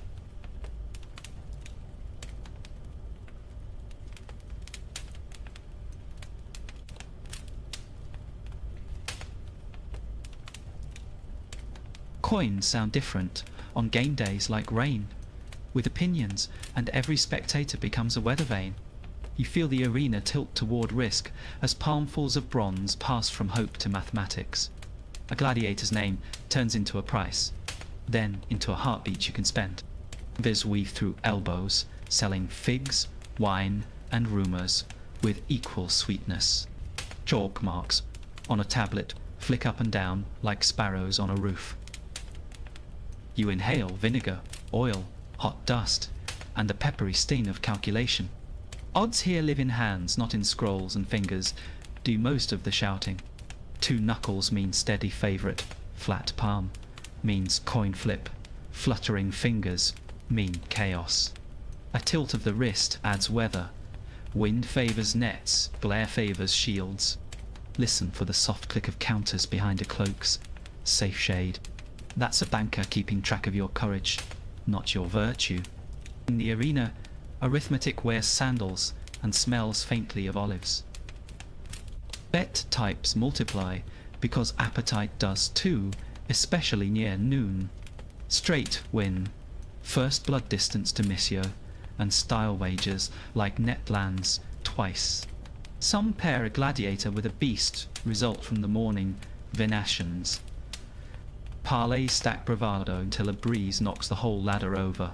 Coins sound different on game days like rain, with opinions, and every spectator becomes a weather vane. You feel the arena tilt toward risk as palmfuls of bronze pass from hope to mathematics. A gladiator's name turns into a price, then into a heartbeat you can spend. Viz weave through elbows, selling figs, wine, and rumours with equal sweetness. Chalk marks on a tablet flick up and down like sparrows on a roof. You inhale vinegar, oil, hot dust, and the peppery sting of calculation. Odds here live in hands, not in scrolls, and fingers do most of the shouting. 2 knuckles mean steady favourite, flat palm means coin flip, fluttering fingers mean chaos. A tilt of the wrist adds weather. Wind favours nets, glare favours shields. Listen for the soft click of counters behind a cloak's safe shade. That's a banker keeping track of your courage, not your virtue. In the arena, arithmetic wears sandals and smells faintly of olives. Bet types multiply because appetite does too, especially near noon. Straight win, first blood distance to Missio, and style wagers like net lands twice. Some pair a gladiator with a beast result from the morning Venetians. Parlay stack bravado until a breeze knocks the whole ladder over.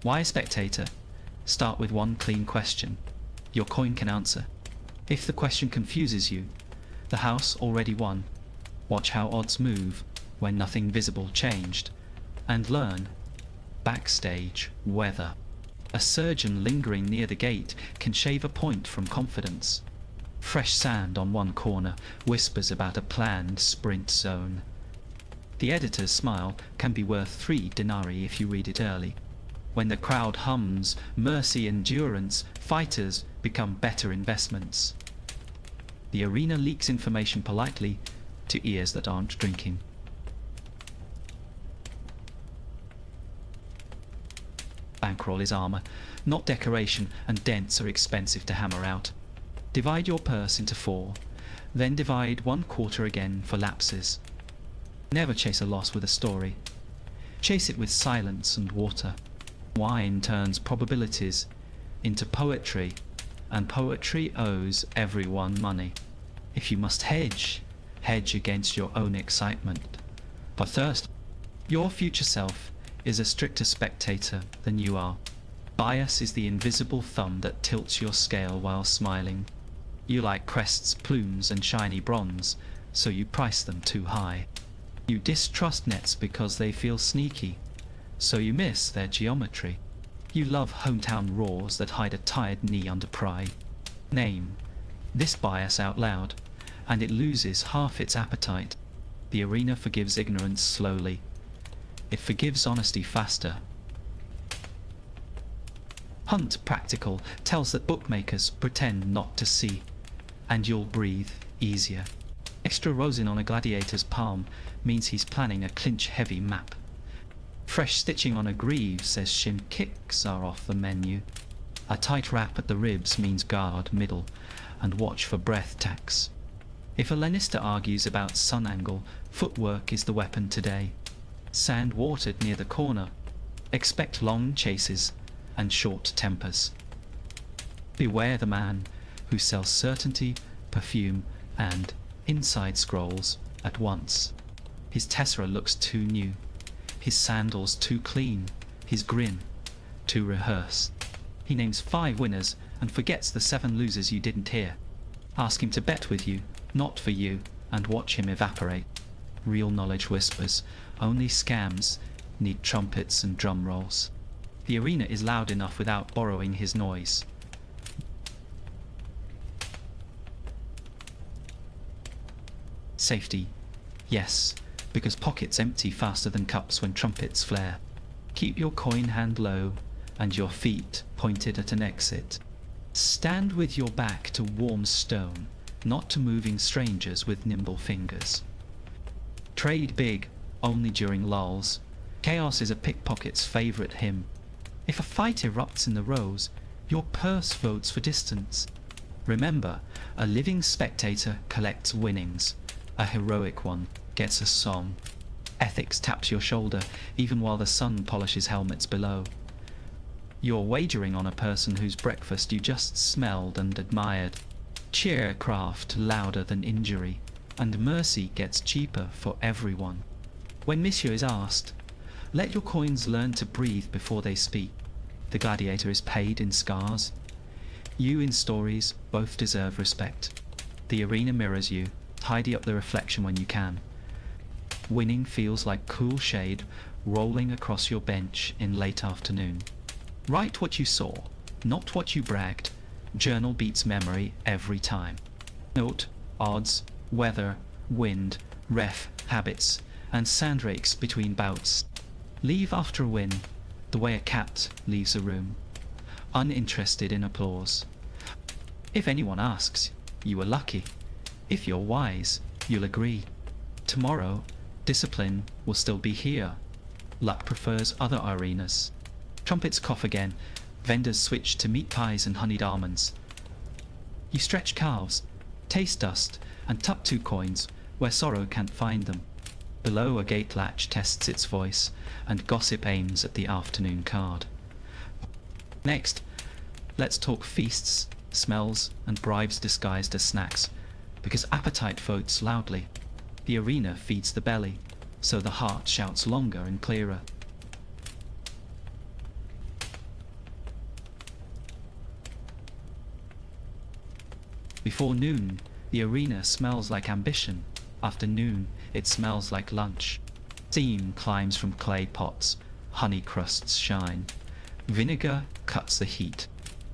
Why a spectator? Start with one clean question. Your coin can answer. If the question confuses you, the house already won. Watch how odds move when nothing visible changed. And learn. Backstage weather. A surgeon lingering near the gate can shave a point from confidence. Fresh sand on one corner whispers about a planned sprint zone. The editor's smile can be worth 3 denarii if you read it early. When the crowd hums mercy endurance, fighters become better investments. The arena leaks information politely to ears that aren't drinking. Bankroll is armour, not decoration, and dents are expensive to hammer out. Divide your purse into 4, then divide 1/4 again for lapses. Never chase a loss with a story. Chase it with silence and water. Wine turns probabilities into poetry, and poetry owes everyone money. If you must hedge, hedge against your own excitement. For thirst, your future self is a stricter spectator than you are. Bias is the invisible thumb that tilts your scale while smiling. You like crests, plumes, and shiny bronze, so you price them too high. You distrust nets because they feel sneaky, so you miss their geometry. You love hometown roars that hide a tired knee under pride. Name this bias out loud, and it loses half its appetite. The arena forgives ignorance slowly. It forgives honesty faster. Hunt Practical tells that bookmakers pretend not to see, and you'll breathe easier. Extra rosin on a gladiator's palm means he's planning a clinch-heavy map. Fresh stitching on a greave says shin kicks are off the menu. A tight wrap at the ribs means guard middle, and watch for breath tax. If a Lannister argues about sun angle, footwork is the weapon today. Sand watered near the corner. Expect long chases and short tempers. Beware the man who sells certainty, perfume, and inside scrolls at once. His tessera looks too new, his sandals too clean, his grin too rehearsed. He names 5 winners and forgets the 7 losers you didn't hear. Ask him to bet with you, not for you, and watch him evaporate. Real knowledge whispers, only scams need trumpets and drum rolls. The arena is loud enough without borrowing his noise. Safety Yes, because pockets empty faster than cups when trumpets flare. Keep your coin hand low and your feet pointed at an exit. Stand with your back to warm stone, not to moving strangers with nimble fingers. Trade big, only during lulls. Chaos is a pickpocket's favourite hymn. If a fight erupts in the rows, your purse votes for distance. Remember, a living spectator collects winnings. A heroic one gets a song. Ethics taps your shoulder, even while the sun polishes helmets below. You're wagering on a person whose breakfast you just smelled and admired. Cheer craft louder than injury, and mercy gets cheaper for everyone. When Monsieur is asked, let your coins learn to breathe before they speak. The gladiator is paid in scars. You in stories both deserve respect. The arena mirrors you. Tidy up the reflection when you can. Winning feels like cool shade rolling across your bench in late afternoon. Write what you saw, not what you bragged. Journal beats memory every time. Note odds, weather, wind, ref, habits, and sandrakes between bouts. Leave after a win, the way a cat leaves a room, uninterested in applause. If anyone asks, you were lucky. If you're wise, you'll agree. Tomorrow, discipline will still be here. Luck prefers other arenas. Trumpets cough again. Vendors switch to meat pies and honeyed almonds. You stretch calves, taste dust, and tuck 2 coins where sorrow can't find them. Below, a gate latch tests its voice, and gossip aims at the afternoon card. Next, let's talk feasts, smells, and bribes disguised as snacks, because appetite votes loudly. The arena feeds the belly, so the heart shouts longer and clearer. Before noon, the arena smells like ambition. After noon, it smells like lunch. Steam climbs from clay pots, honey crusts shine. Vinegar cuts the heat.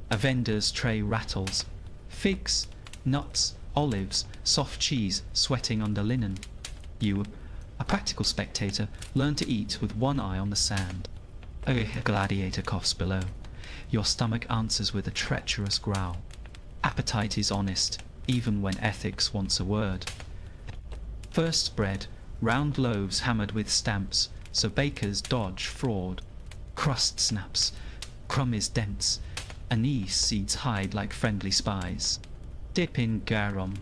A vendor's tray rattles. Figs, nuts, olives, soft cheese sweating under linen. You, a practical spectator, learn to eat with one eye on the sand. A gladiator coughs below. Your stomach answers with a treacherous growl. Appetite is honest, even when ethics wants a word. First spread, round loaves hammered with stamps, so bakers dodge fraud. Crust snaps, crumb is dense, anise seeds hide like friendly spies. Dip in garum.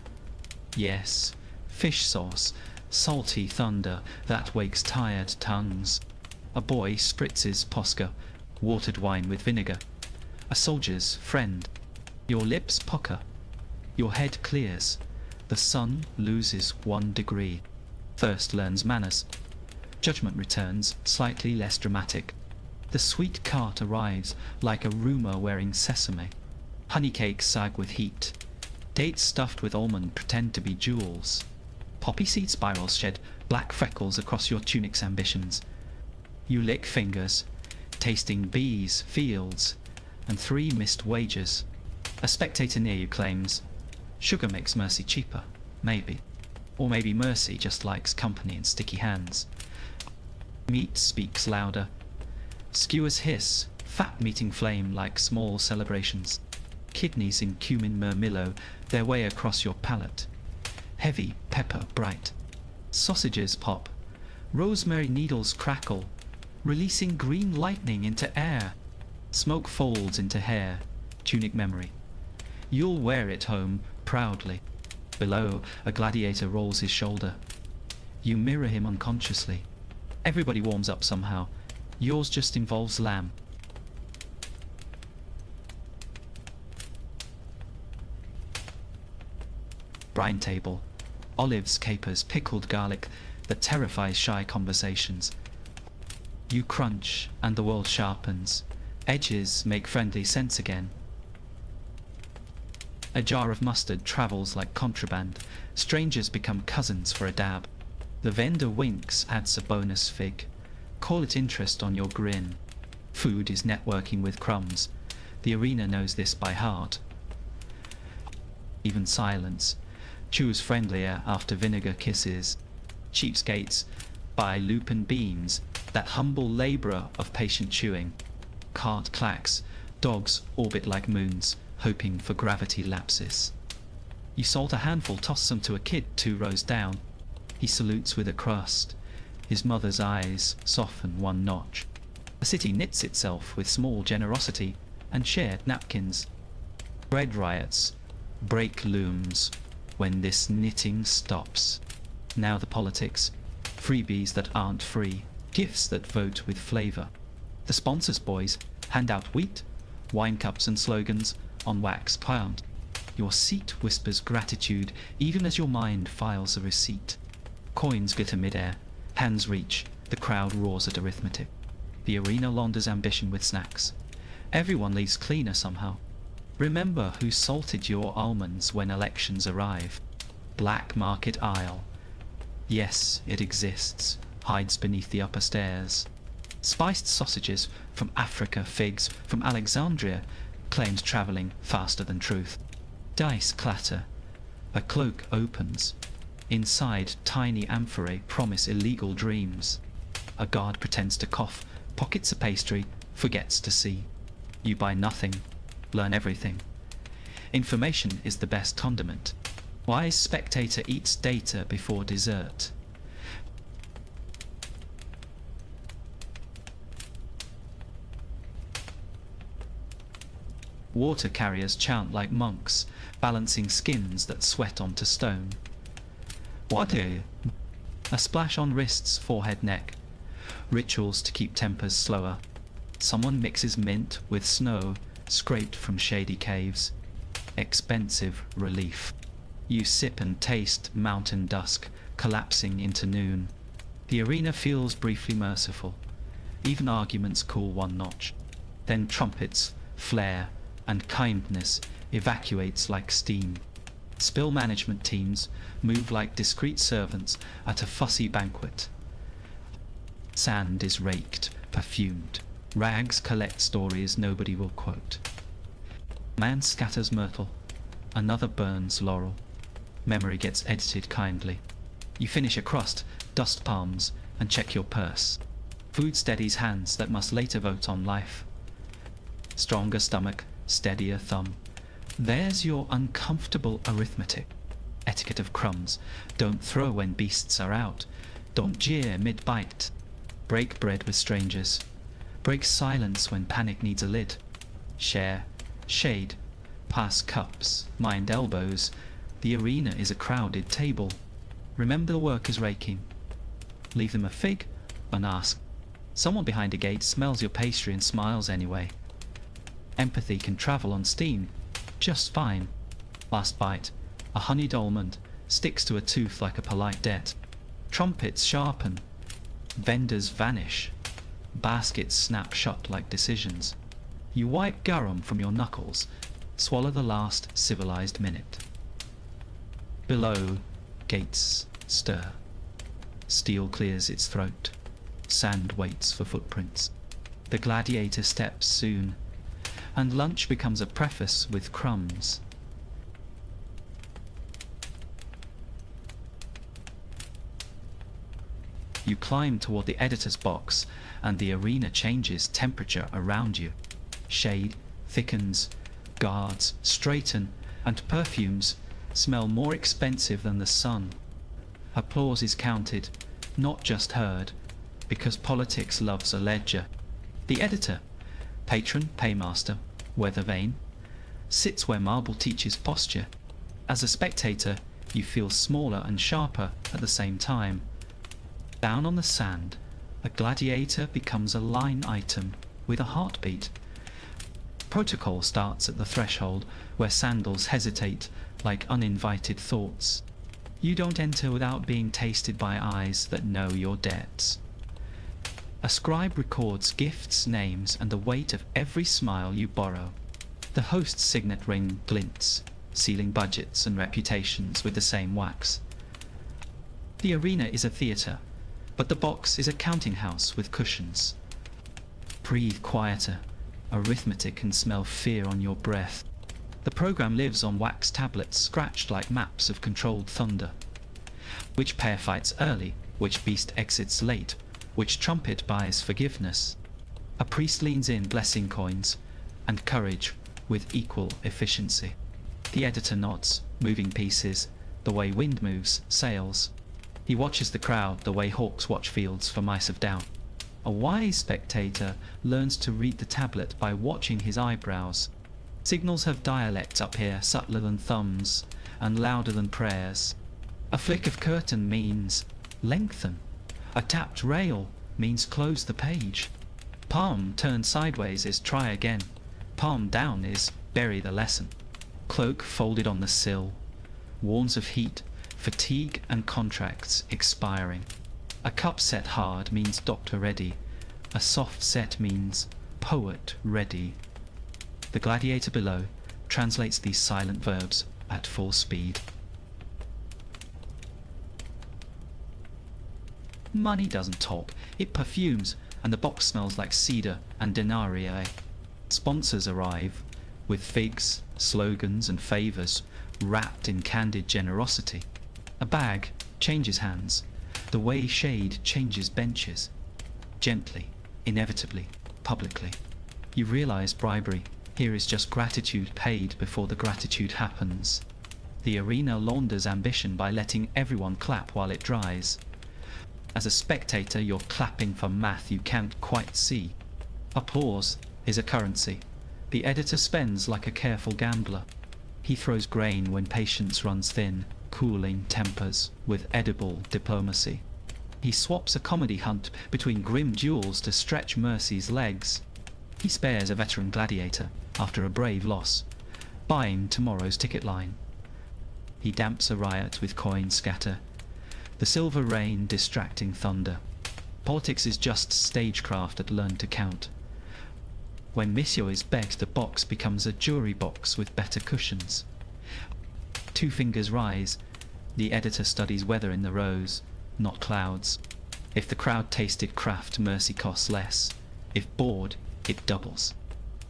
Yes, fish sauce, salty thunder that wakes tired tongues. A boy spritzes Posca, watered wine with vinegar. A soldier's friend. Your lips pucker. Your head clears. The sun loses 1 degree. Thirst learns manners. Judgment returns, slightly less dramatic. The sweet cart arrives like a rumour wearing sesame. Honey cakes sag with heat. Dates stuffed with almond pretend to be jewels. Poppy seed spirals shed black freckles across your tunic's ambitions. You lick fingers, tasting bees, fields, and 3 missed wages. A spectator near you claims, sugar makes mercy cheaper, maybe. Or maybe mercy just likes company and sticky hands. Meat speaks louder. Skewers hiss, fat meeting flame like small celebrations. Kidneys in cumin murmillo their way across your palate. Heavy pepper bright. Sausages pop. Rosemary needles crackle, releasing green lightning into air. Smoke folds into hair, tunic memory. You'll wear it home proudly. Below, a gladiator rolls his shoulder. You mirror him unconsciously. Everybody warms up somehow. Yours just involves lamb. Brine table. Olives, capers, pickled garlic that terrifies shy conversations. You crunch, and the world sharpens. Edges make friendly sense again. A jar of mustard travels like contraband. Strangers become cousins for a dab. The vendor winks, adds a bonus fig. Call it interest on your grin. Food is networking with crumbs. The arena knows this by heart. Even silence. Choose friendlier after vinegar kisses. Cheapskates buy lupin beans, that humble labourer of patient chewing. Cart clacks, dogs orbit like moons, hoping for gravity lapses. You salt a handful, toss them to a kid 2 rows down. He salutes with a crust. His mother's eyes soften 1 notch. The city knits itself with small generosity and shared napkins. Bread riots, break looms, when this knitting stops. Now the politics, freebies that aren't free, gifts that vote with flavour. The sponsors' boys hand out wheat, wine cups and slogans on wax plant. Your seat whispers gratitude even as your mind files a receipt. Coins glitter midair, hands reach, the crowd roars at arithmetic. The arena launders ambition with snacks. Everyone leaves cleaner somehow. Remember who salted your almonds when elections arrive. Black market aisle. Yes, it exists, hides beneath the upper stairs. Spiced sausages from Africa, figs from Alexandria, claims travelling faster than truth. Dice clatter. A cloak opens. Inside, tiny amphorae promise illegal dreams. A guard pretends to cough, pockets a pastry, forgets to see. You buy nothing, learn everything. Information is the best condiment. Wise spectator eats data before dessert. Water carriers chant like monks, balancing skins that sweat onto stone. Water. A splash on wrists, forehead, neck. Rituals to keep tempers slower. Someone mixes mint with snow, scraped from shady caves. Expensive relief. You sip and taste mountain dusk, collapsing into noon. The arena feels briefly merciful. Even arguments cool 1 notch. Then trumpets flare, and kindness evacuates like steam. Spill management teams move like discreet servants at a fussy banquet. Sand is raked, perfumed. Rags collect stories nobody will quote. Man scatters myrtle, another burns laurel. Memory gets edited kindly. You finish a crust, dust palms, and check your purse. Food steadies hands that must later vote on life. Stronger stomach, steadier thumb. There's your uncomfortable arithmetic. Etiquette of crumbs. Don't throw when beasts are out. Don't jeer mid-bite. Break bread with strangers. Break silence when panic needs a lid. Share, shade, pass cups, mind elbows. The arena is a crowded table. Remember the workers raking. Leave them a fig, unasked. Someone behind a gate smells your pastry and smiles anyway. Empathy can travel on steam, just fine. Last bite, a honeyed almond, sticks to a tooth like a polite debt. Trumpets sharpen. Vendors vanish. Baskets snap shut like decisions. You wipe garum from your knuckles, swallow the last civilized minute. Below, gates stir. Steel clears its throat. Sand waits for footprints. The gladiator steps soon, and lunch becomes a preface with crumbs. You climb toward the editor's box, and the arena changes temperature around you. Shade thickens, guards straighten, and perfumes smell more expensive than the sun. Applause is counted, not just heard, because politics loves a ledger. The editor, patron, paymaster, weather vane, sits where marble teaches posture. As a spectator, you feel smaller and sharper at the same time. Down on the sand, a gladiator becomes a line item with a heartbeat. Protocol starts at the threshold where sandals hesitate like uninvited thoughts. You don't enter without being tasted by eyes that know your debts. A scribe records gifts, names, and the weight of every smile you borrow. The host's signet ring glints, sealing budgets and reputations with the same wax. The arena is a theatre, but the box is a counting house with cushions. Breathe quieter. Arithmetic can smell fear on your breath. The program lives on wax tablets scratched like maps of controlled thunder. Which pair fights early? Which beast exits late? Which trumpet buys forgiveness? A priest leans in blessing coins and courage with equal efficiency. The editor nods, moving pieces, the way wind moves sails. He watches the crowd the way hawks watch fields for mice of down. A wise spectator learns to read the tablet by watching his eyebrows. Signals have dialects up here, subtler than thumbs and louder than prayers. A flick of curtain means lengthen. A tapped rail means close the page. Palm turned sideways is try again. Palm down is bury the lesson. Cloak folded on the sill warns of heat, fatigue and contracts expiring. A cup set hard means doctor ready. A soft set means poet ready. The gladiator below translates these silent verbs at full speed. Money doesn't talk, it perfumes, and the box smells like cedar and denarii. Sponsors arrive with figs, slogans and favours wrapped in candid generosity. A bag changes hands, the way shade changes benches. Gently, inevitably, publicly. You realise bribery here is just gratitude paid before the gratitude happens. The arena launders ambition by letting everyone clap while it dries. As a spectator, you're clapping for math you can't quite see. Applause is a currency. The editor spends like a careful gambler. He throws grain when patience runs thin, cooling tempers with edible diplomacy. He swaps a comedy hunt between grim duels to stretch mercy's legs. He spares a veteran gladiator after a brave loss, buying tomorrow's ticket line. He damps a riot with coin scatter, the silver rain distracting thunder. Politics is just stagecraft at learn to count. When Monsieur is begged, the box becomes a jury box with better cushions. Two fingers rise. The editor studies weather in the rows, not clouds. If the crowd tasted craft, mercy costs less. If bored, it doubles.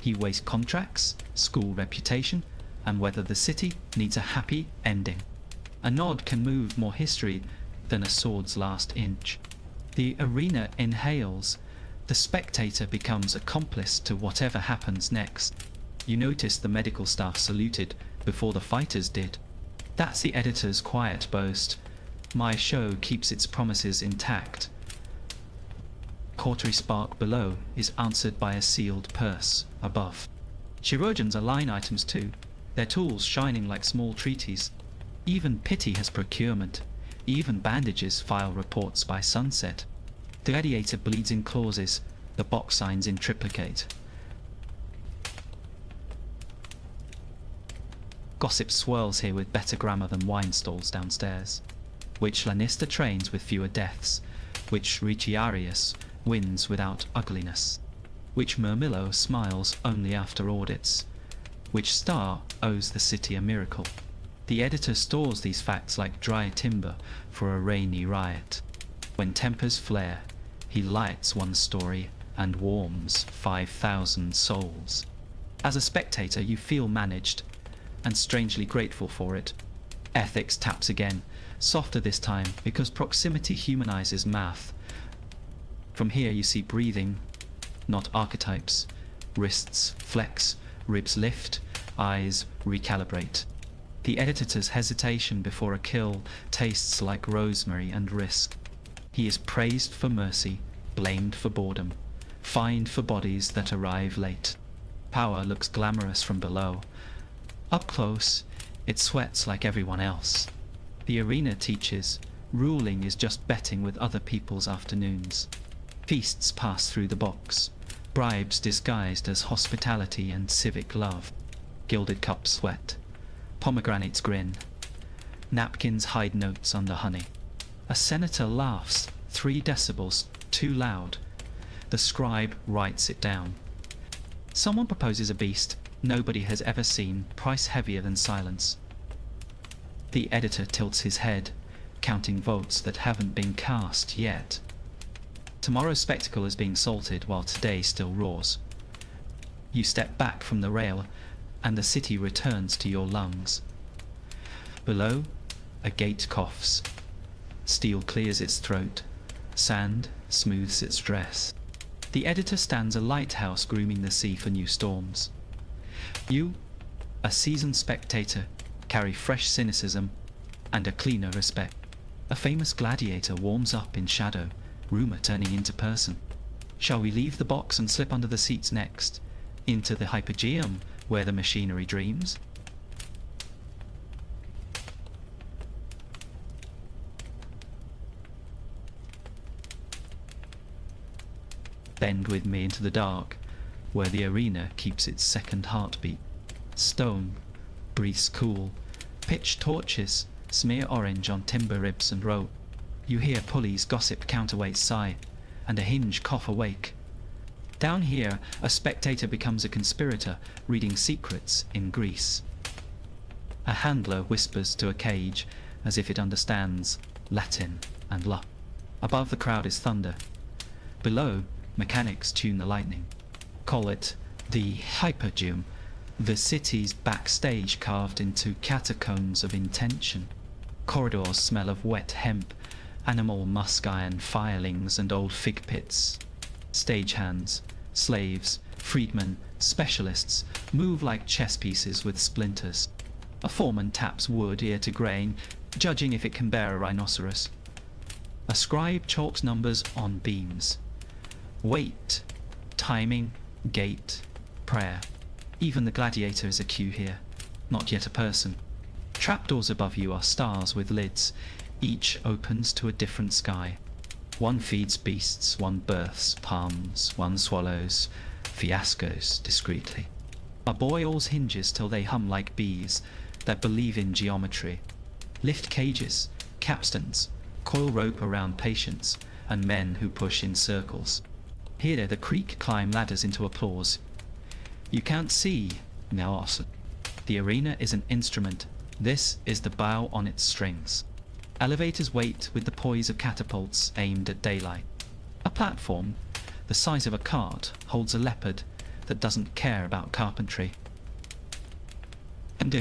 He weighs contracts, school reputation, and whether the city needs a happy ending. A nod can move more history than a sword's last inch. The arena inhales. The spectator becomes accomplice to whatever happens next. You notice the medical staff saluted before the fighters did. That's the editor's quiet boast. My show keeps its promises intact. Cautery spark below is answered by a sealed purse above. Chirurgeons are line items too, their tools shining like small treaties. Even pity has procurement. Even bandages file reports by sunset. The gladiator bleeds in clauses, the box signs in triplicate. Gossip swirls here with better grammar than wine stalls downstairs. Which Lannister trains with fewer deaths, which Ricciarius wins without ugliness, which Murmillo smiles only after audits, which star owes the city a miracle. The editor stores these facts like dry timber for a rainy riot. When tempers flare, he lights one story and warms 5,000 souls. As a spectator, you feel managed, and strangely grateful for it. Ethics taps again, softer this time because proximity humanizes math. From here you see breathing, not archetypes. Wrists flex, ribs lift, eyes recalibrate. The editor's hesitation before a kill tastes like rosemary and risk. He is praised for mercy, blamed for boredom, fined for bodies that arrive late. Power looks glamorous from below. Up close, it sweats like everyone else. The arena teaches, ruling is just betting with other people's afternoons. Feasts pass through the box, bribes disguised as hospitality and civic love. Gilded cups sweat, pomegranates grin, napkins hide notes under honey. A senator laughs 3 decibels too loud. The scribe writes it down. Someone proposes a beast nobody has ever seen, price heavier than silence. The editor tilts his head, counting votes that haven't been cast yet. Tomorrow's spectacle is being salted while today still roars. You step back from the rail, and the city returns to your lungs. Below, a gate coughs. Steel clears its throat. Sand smooths its dress. The editor stands a lighthouse grooming the sea for new storms. You, a seasoned spectator, carry fresh cynicism and a cleaner respect. A famous gladiator warms up in shadow, rumour turning into person. Shall we leave the box and slip under the seats next, into the hypogeum where the machinery dreams? Bend with me into the dark, where the arena keeps its second heartbeat. Stone breathes cool. Pitch torches smear orange on timber ribs and rope. You hear pulleys gossip counterweight sigh, and a hinge cough awake. Down here, a spectator becomes a conspirator, reading secrets in Greece. A handler whispers to a cage, as if it understands Latin and luck. Above the crowd is thunder. Below, mechanics tune the lightning. Call it the hypogeum, the city's backstage carved into catacombs of intention. Corridors smell of wet hemp, animal musk iron firelings and old fig pits. Stagehands, slaves, freedmen, specialists move like chess pieces with splinters. A foreman taps wood ear to grain, judging if it can bear a rhinoceros. A scribe chalks numbers on beams. Weight, timing, gait, prayer. Even the gladiator is a cue here, not yet a person. Trapdoors above you are stars with lids. Each opens to a different sky. One feeds beasts, one births palms, one swallows fiascos discreetly. A boils hinges till they hum like bees that believe in geometry. Lift cages, capstans, coil rope around patients and men who push in circles. Here the creak climb ladders into applause. You can't see, Naos. The arena is an instrument. This is the bow on its strings. Elevators wait with the poise of catapults aimed at daylight. A platform, the size of a cart, holds a leopard that doesn't care about carpentry. And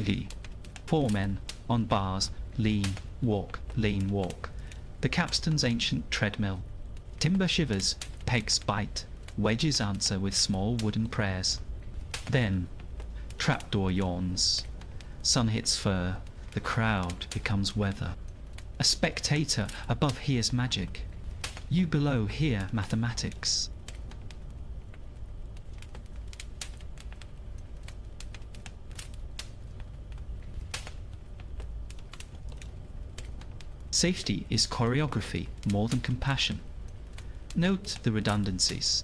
4 men on bars, lean walk. The capstan's ancient treadmill. Timber shivers, pegs bite, wedges answer with small wooden prayers. Then, trapdoor yawns. Sun hits fur, the crowd becomes weather. A spectator above hears magic. You below hear mathematics. Safety is choreography more than compassion. Note the redundancies.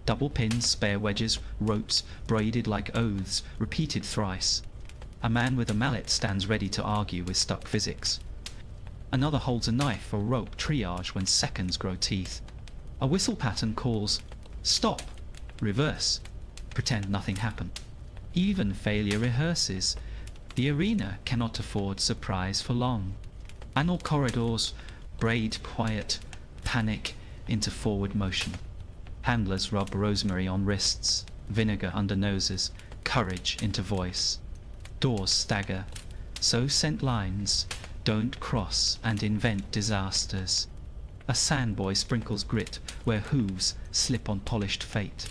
Double pins, spare wedges, ropes braided like oaths, repeated thrice. A man with a mallet stands ready to argue with stuck physics. Another holds a knife or rope triage when seconds grow teeth. A whistle pattern calls, stop, reverse, pretend nothing happened. Even failure rehearses. The arena cannot afford surprise for long. Annual corridors braid quiet, panic into forward motion. Handlers rub rosemary on wrists, vinegar under noses, courage into voice. Doors stagger, so scent lines don't cross and invent disasters. A sandboy sprinkles grit where hooves slip on polished fate.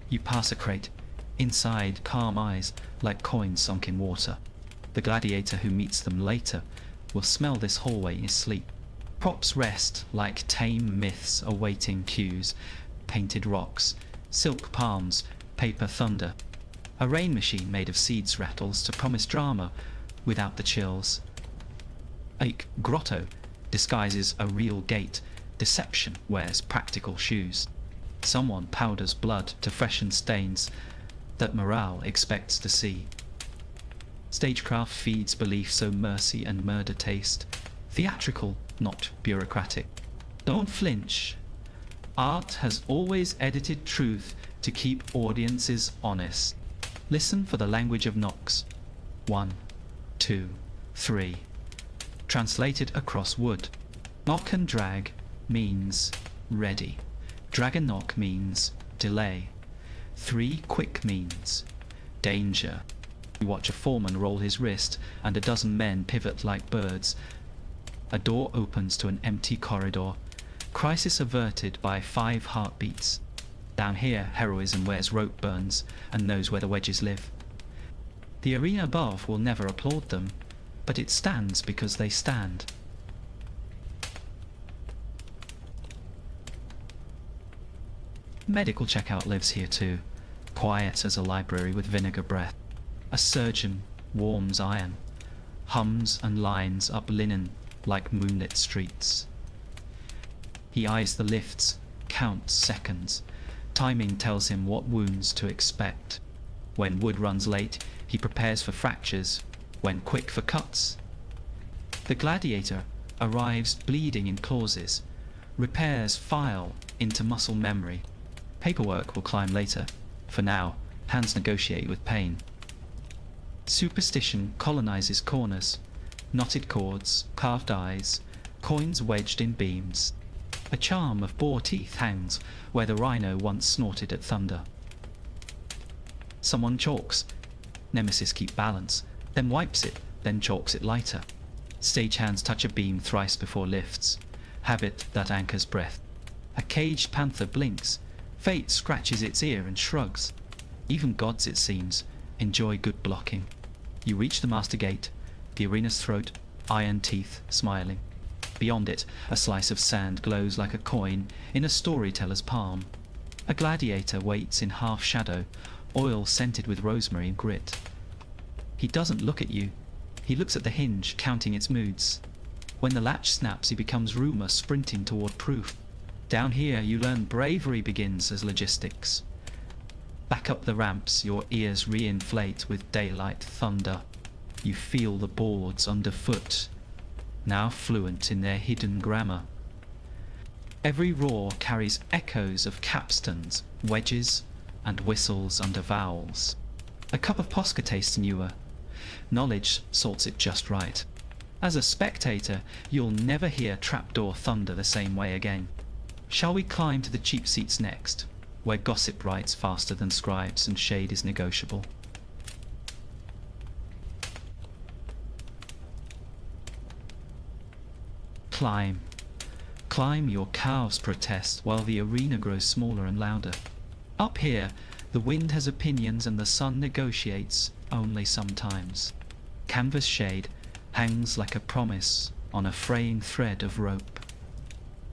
You pass a crate, inside calm eyes like coins sunk in water. The gladiator who meets them later will smell this hallway in sleep. Props rest like tame myths awaiting cues. Painted rocks, silk palms, paper thunder. A rain machine made of seeds rattles to promise drama without the chills. A grotto disguises a real gate. Deception wears practical shoes. Someone powders blood to freshen stains that morale expects to see. Stagecraft feeds belief so mercy and murder taste. Theatrical, not bureaucratic. Don't flinch. Art has always edited truth to keep audiences honest. Listen for the language of knocks. 1, 2, 3. Translated across wood. Knock and drag means ready. Drag and knock means delay. 3 quick means danger. You watch a foreman roll his wrist and a dozen men pivot like birds. A door opens to an empty corridor. Crisis averted by 5 heartbeats. Down here, heroism wears rope burns and knows where the wedges live. The arena above will never applaud them, but it stands because they stand. Medical checkout lives here too, quiet as a library with vinegar breath. A surgeon warms iron, hums and lines up linen like moonlit streets. He eyes the lifts, counts seconds. Timing tells him what wounds to expect. When wood runs late, he prepares for fractures. When quick for cuts. The gladiator arrives bleeding in clauses. Repairs file into muscle memory. Paperwork will climb later. For now, hands negotiate with pain. Superstition colonizes corners. Knotted cords, carved eyes, coins wedged in beams. A charm of boar teeth hangs where the rhino once snorted at thunder. Someone chalks. Nemesis keep balance, then wipes it, then chalks it lighter. Stagehands touch a beam thrice before lifts. Habit that anchors breath. A caged panther blinks. Fate scratches its ear and shrugs. Even gods, it seems, enjoy good blocking. You reach the master gate, the arena's throat, iron teeth smiling. Beyond it, a slice of sand glows like a coin in a storyteller's palm. A gladiator waits in half shadow, oil scented with rosemary and grit. He doesn't look at you. He looks at the hinge, counting its moods. When the latch snaps, he becomes rumor sprinting toward proof. Down here, you learn bravery begins as logistics. Back up the ramps, your ears reinflate with daylight thunder. You feel the boards underfoot, now fluent in their hidden grammar. Every roar carries echoes of capstans, wedges, and whistles under vowels. A cup of Posca tastes newer. Knowledge sorts it just right. As a spectator, you'll never hear trapdoor thunder the same way again. Shall we climb to the cheap seats next, where gossip writes faster than scribes and shade is negotiable? Climb. Climb, your calves protest while the arena grows smaller and louder. Up here, the wind has opinions and the sun negotiates only sometimes. Canvas shade hangs like a promise on a fraying thread of rope.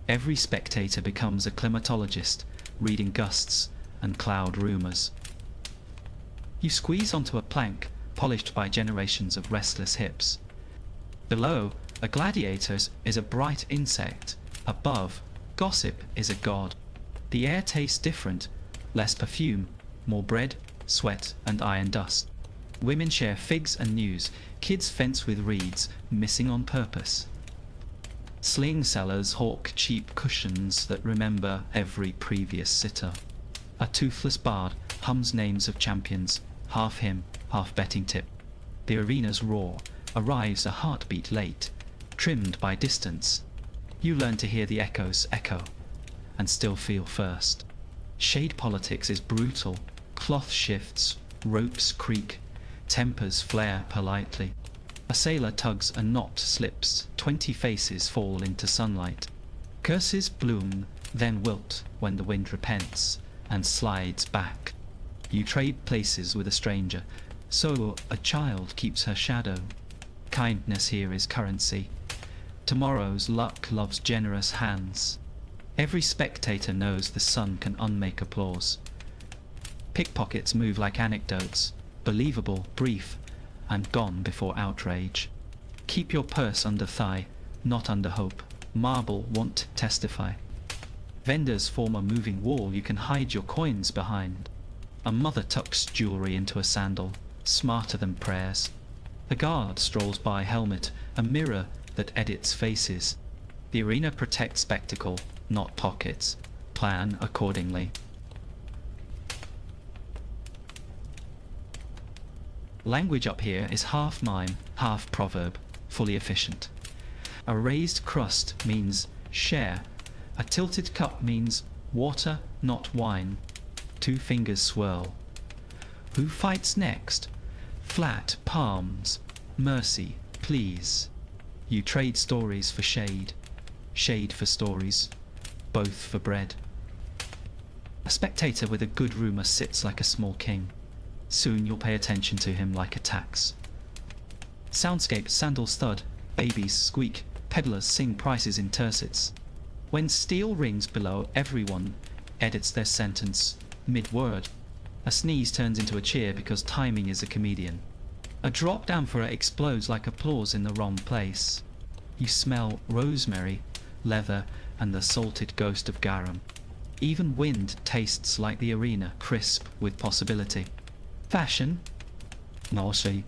Every spectator becomes a climatologist, reading gusts and cloud rumours. You squeeze onto a plank polished by generations of restless hips. Below, a gladiator is a bright insect. Above, gossip is a god. The air tastes different, less perfume, more bread, sweat, and iron dust. Women share figs and news. Kids fence with reeds, missing on purpose. Sling sellers hawk cheap cushions that remember every previous sitter. A toothless bard hums names of champions, half hymn, half betting tip. The arena's roar arrives a heartbeat late, trimmed by distance. You learn to hear the echoes echo, and still feel first. Shade politics is brutal. Cloth shifts, ropes creak, tempers flare politely. A sailor tugs, a knot slips, 20 faces fall into sunlight. Curses bloom, then wilt when the wind repents and slides back. You trade places with a stranger, so a child keeps her shadow. Kindness here is currency. Tomorrow's luck loves generous hands. Every spectator knows the sun can unmake applause. Pickpockets move like anecdotes, believable, brief, and gone before outrage. Keep your purse under thigh, not under hope. Marble won't testify. Vendors form a moving wall you can hide your coins behind. A mother tucks jewelry into a sandal, smarter than prayers. A guard strolls by, helmet, a mirror that edits faces. The arena protects spectacle, not pockets. Plan accordingly. Language up here is half mime, half proverb, fully efficient. A raised crust means share. A tilted cup means water, not wine. 2 fingers swirl. Who fights next? Flat palms. Mercy, please. You trade stories for shade, shade for stories, both for bread. A spectator with a good rumour sits like a small king. Soon you'll pay attention to him like a tax. Soundscape sandals thud, babies squeak, peddlers sing prices in tercets. When steel rings below, everyone edits their sentence mid-word. A sneeze turns into a cheer because timing is a comedian. A dropped amphora explodes like applause in the wrong place. You smell rosemary, leather, and the salted ghost of garum. Even wind tastes like the arena, crisp with possibility. Fashion? Nausea.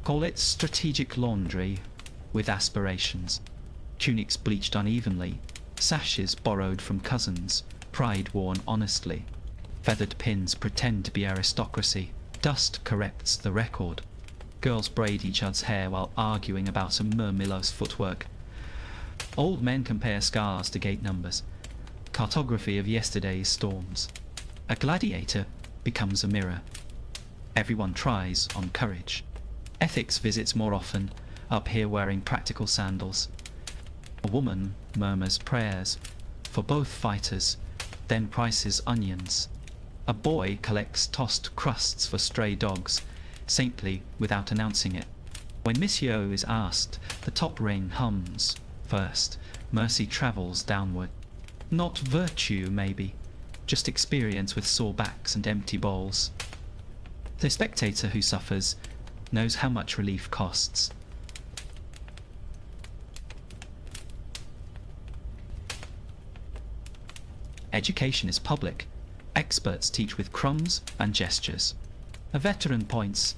Call it strategic laundry with aspirations. Tunics bleached unevenly, sashes borrowed from cousins, pride worn honestly. Feathered pins pretend to be aristocracy. Dust corrects the record. Girls braid each other's hair while arguing about a murmillo's footwork. Old men compare scars to gate numbers. Cartography of yesterday's storms. A gladiator becomes a mirror. Everyone tries on courage. Ethics visits more often, up here wearing practical sandals. A woman murmurs prayers for both fighters, then prices onions. A boy collects tossed crusts for stray dogs, saintly without announcing it. When Monsieur is asked, the top ring hums. First, mercy travels downward. Not virtue, maybe, just experience with sore backs and empty bowls. The spectator who suffers knows how much relief costs. Education is public. Experts teach with crumbs and gestures. A veteran points,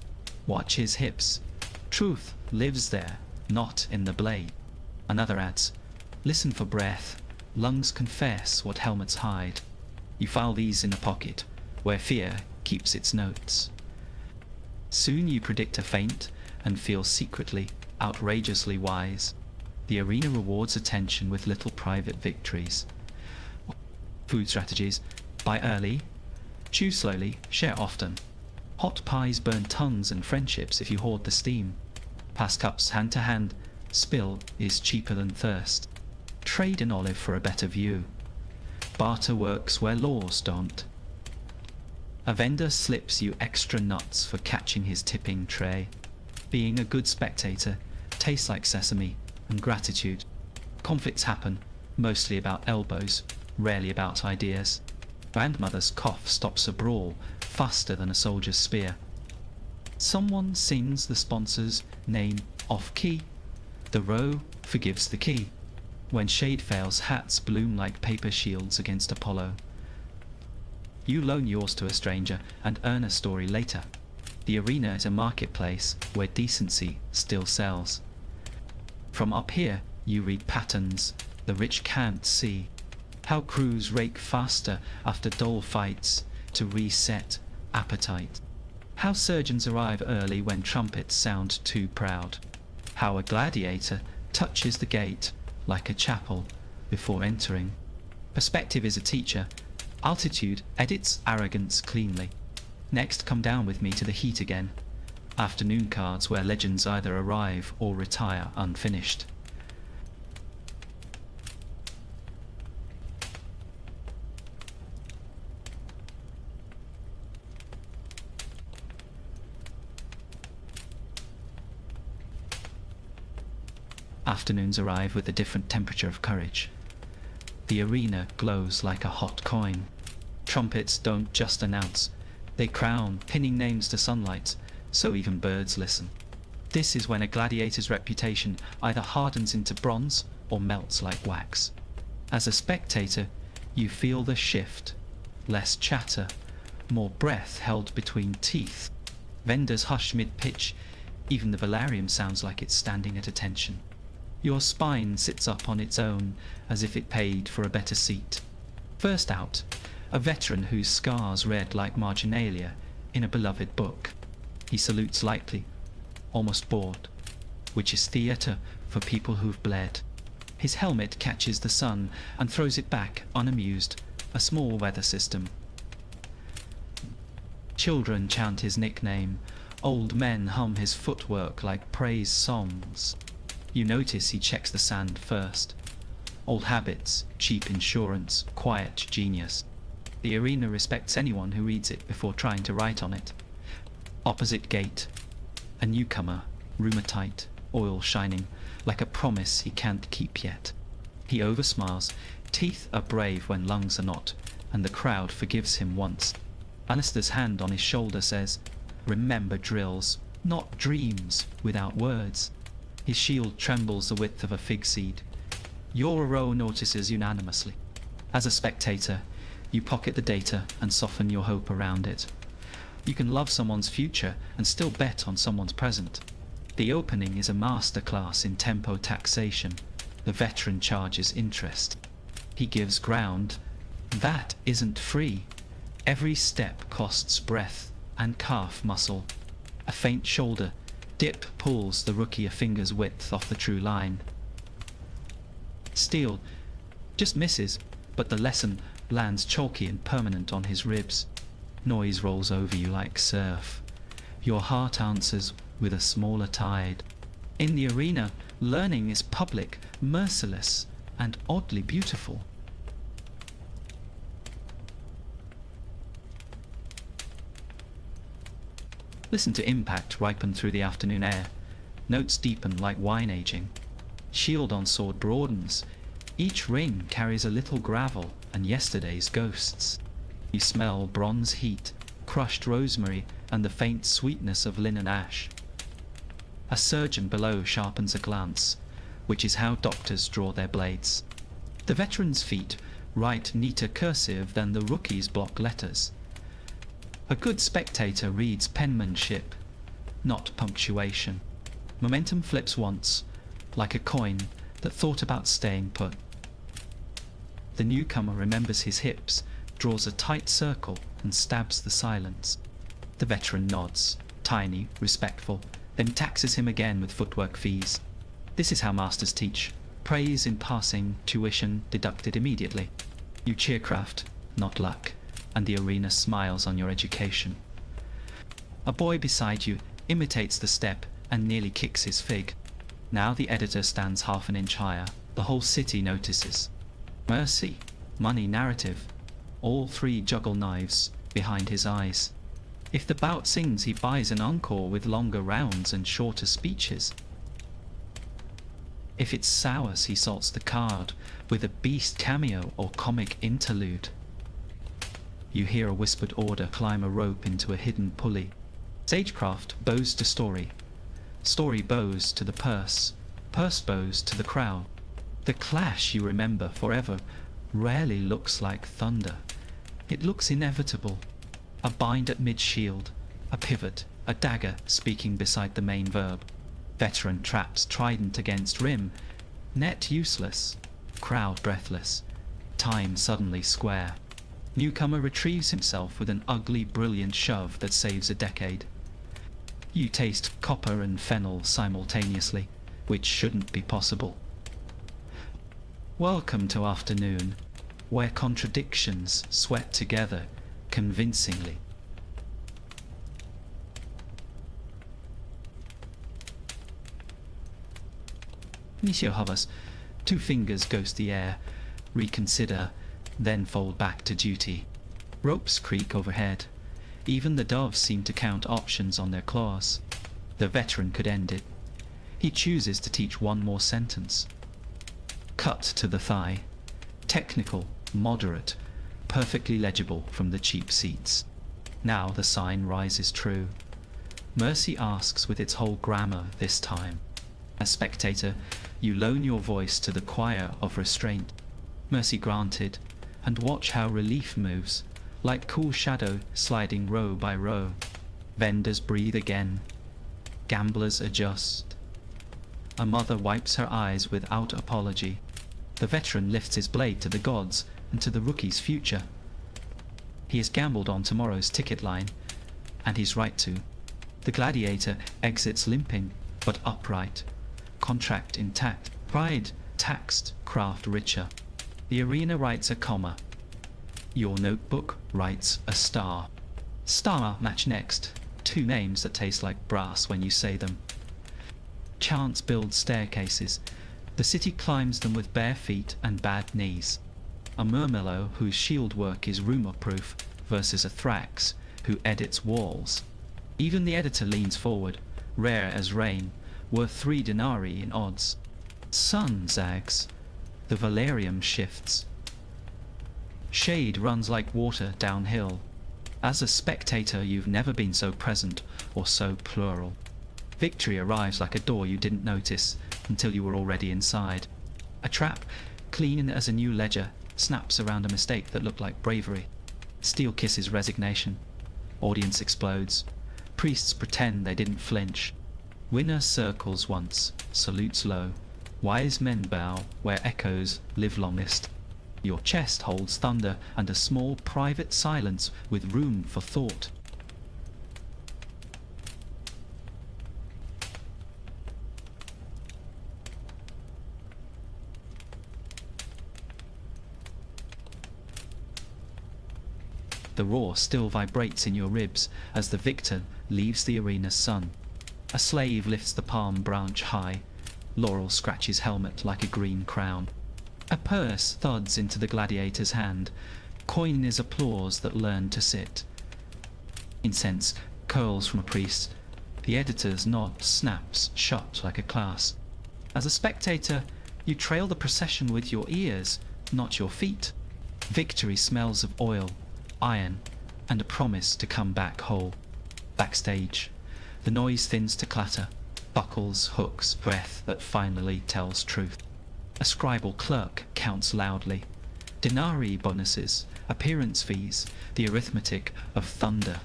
watch his hips. Truth lives there, not in the blade. Another adds, listen for breath. Lungs confess what helmets hide. You file these in a pocket, where fear keeps its notes. Soon you predict a feint and feel secretly, outrageously wise. The arena rewards attention with little private victories. Food strategies. Buy early, choose slowly, share often. Hot pies burn tongues and friendships if you hoard the steam. Pass cups hand to hand, spill is cheaper than thirst. Trade an olive for a better view. Barter works where laws don't. A vendor slips you extra nuts for catching his tipping tray. Being a good spectator tastes like sesame and gratitude. Conflicts happen, mostly about elbows, rarely about ideas. Grandmother's cough stops a brawl faster than a soldier's spear. Someone sings the sponsor's name off-key. The row forgives the key. When shade fails, hats bloom like paper shields against Apollo. You loan yours to a stranger and earn a story later. The arena is a marketplace where decency still sells. From up here, you read patterns the rich can't see. How crews rake faster after dull fights to reset appetite. How surgeons arrive early when trumpets sound too proud. How a gladiator touches the gate like a chapel before entering. Perspective is a teacher. Altitude edits arrogance cleanly. Next, come down with me to the heat again. Afternoon cards where legends either arrive or retire unfinished. Afternoons arrive with a different temperature of courage. The arena glows like a hot coin. Trumpets don't just announce, they crown, pinning names to sunlight, so even birds listen. This is when a gladiator's reputation either hardens into bronze or melts like wax. As a spectator, you feel the shift. Less chatter, more breath held between teeth. Vendors hush mid-pitch, even the velarium sounds like it's standing at attention. Your spine sits up on its own as if it paid for a better seat. First out, a veteran whose scars read like marginalia in a beloved book. He salutes lightly, almost bored, which is theatre for people who've bled. His helmet catches the sun and throws it back unamused, a small weather system. Children chant his nickname, old men hum his footwork like praise songs. You notice he checks the sand first. Old habits, cheap insurance, quiet genius. The arena respects anyone who reads it before trying to write on it. Opposite gate. A newcomer, rheumatight, oil shining, like a promise he can't keep yet. He oversmiles. Teeth are brave when lungs are not, and the crowd forgives him once. Alistair's hand on his shoulder says, "Remember drills, not dreams, without words." His shield trembles the width of a fig seed. Your row notices unanimously. As a spectator, you pocket the data and soften your hope around it. You can love someone's future and still bet on someone's present. The opening is a masterclass in tempo taxation. The veteran charges interest. He gives ground. That isn't free. Every step costs breath and calf muscle. A faint shoulder dip pulls the rookie a finger's width off the true line. Steal just misses, but the lesson lands chalky and permanent on his ribs. Noise rolls over you like surf. Your heart answers with a smaller tide. In the arena, learning is public, merciless, and oddly beautiful. Listen to impact ripen through the afternoon air. Notes deepen like wine aging. Shield on sword broadens. Each ring carries a little gravel and yesterday's ghosts. You smell bronze heat, crushed rosemary, and the faint sweetness of linen ash. A surgeon below sharpens a glance, which is how doctors draw their blades. The veteran's feet write neater cursive than the rookie's block letters. A good spectator reads penmanship, not punctuation. Momentum flips once, like a coin that thought about staying put. The newcomer remembers his hips, draws a tight circle, and stabs the silence. The veteran nods, tiny, respectful, then taxes him again with footwork fees. This is how masters teach. Praise in passing, tuition deducted immediately. You cheer craft, not luck, and the arena smiles on your education. A boy beside you imitates the step and nearly kicks his fig. Now the editor stands half an inch higher. The whole city notices. Mercy, money, narrative. All three juggle knives behind his eyes. If the bout sings, he buys an encore with longer rounds and shorter speeches. If it sours, he salts the card with a beast cameo or comic interlude. You hear a whispered order climb a rope into a hidden pulley. Sagecraft bows to story. Story bows to the purse. Purse bows to the crowd. The clash you remember forever rarely looks like thunder. It looks inevitable. A bind at mid-shield, a pivot, a dagger speaking beside the main verb. Veteran traps trident against rim. Net useless. Crowd breathless. Time suddenly square. Newcomer retrieves himself with an ugly, brilliant shove that saves a decade. You taste copper and fennel simultaneously, which shouldn't be possible. Welcome to afternoon, where contradictions sweat together convincingly. Nisio hovers. 2 fingers ghost the air, reconsider, then fold back to duty. Ropes creak overhead. Even the doves seem to count options on their claws. The veteran could end it. He chooses to teach one more sentence. Cut to the thigh. Technical, moderate, perfectly legible from the cheap seats. Now the sign rises true. Mercy asks with its whole grammar this time. As spectator, you loan your voice to the choir of restraint. Mercy granted, and watch how relief moves, like cool shadow sliding row by row. Vendors breathe again. Gamblers adjust. A mother wipes her eyes without apology. The veteran lifts his blade to the gods and to the rookie's future. He has gambled on tomorrow's ticket line, and he's right to. The gladiator exits limping, but upright. Contract intact. Pride taxed, craft richer. The arena writes a comma. Your notebook writes a star. Star match next. 2 names that taste like brass when you say them. Chance builds staircases. The city climbs them with bare feet and bad knees. A Murmillo whose shield work is rumour-proof versus a Thrax who edits walls. Even the editor leans forward, rare as rain, worth 3 denarii in odds. Sun zags. The Valerium shifts. Shade runs like water downhill. As a spectator, you've never been so present or so plural. Victory arrives like a door you didn't notice until you were already inside. A trap, clean as a new ledger, snaps around a mistake that looked like bravery. Steel kisses resignation. Audience explodes. Priests pretend they didn't flinch. Winner circles once, salutes low. Wise men bow where echoes live longest. Your chest holds thunder and a small private silence with room for thought. The roar still vibrates in your ribs as the victor leaves the arena's sun. A slave lifts the palm branch high. Laurel scratches helmet like a green crown. A purse thuds into the gladiator's hand. Coin is applause that learned to sit. Incense curls from a priest. The editor's nod snaps shut like a class. As a spectator, you trail the procession with your ears, not your feet. Victory smells of oil, iron, and a promise to come back whole. Backstage, the noise thins to clatter. Buckles, hooks, breath that finally tells truth. A scribal clerk counts loudly. Denarii bonuses, appearance fees, the arithmetic of thunder.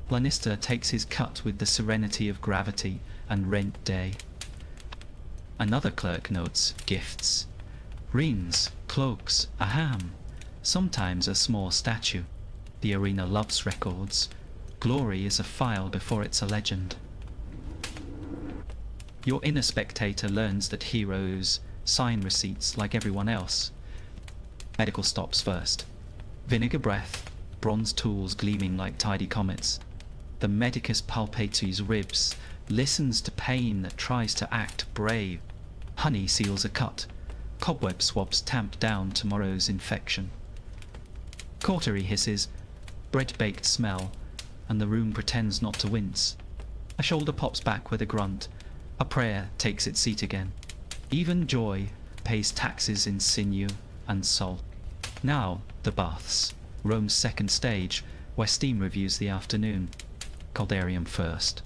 Lannister takes his cut with the serenity of gravity and rent day. Another clerk notes gifts. Rings, cloaks, a ham, sometimes a small statue. The arena loves records. Glory is a file before it's a legend. Your inner spectator learns that heroes sign receipts like everyone else. Medical stops first. Vinegar breath, bronze tools gleaming like tidy comets. The medicus palpates his ribs, listens to pain that tries to act brave. Honey seals a cut. Cobweb swabs tamp down tomorrow's infection. Cautery hisses, bread-baked smell, and the room pretends not to wince. A shoulder pops back with a grunt. A prayer takes its seat again. Even joy pays taxes in sinew and salt. Now the baths, Rome's second stage, where steam reviews the afternoon. Caldarium first.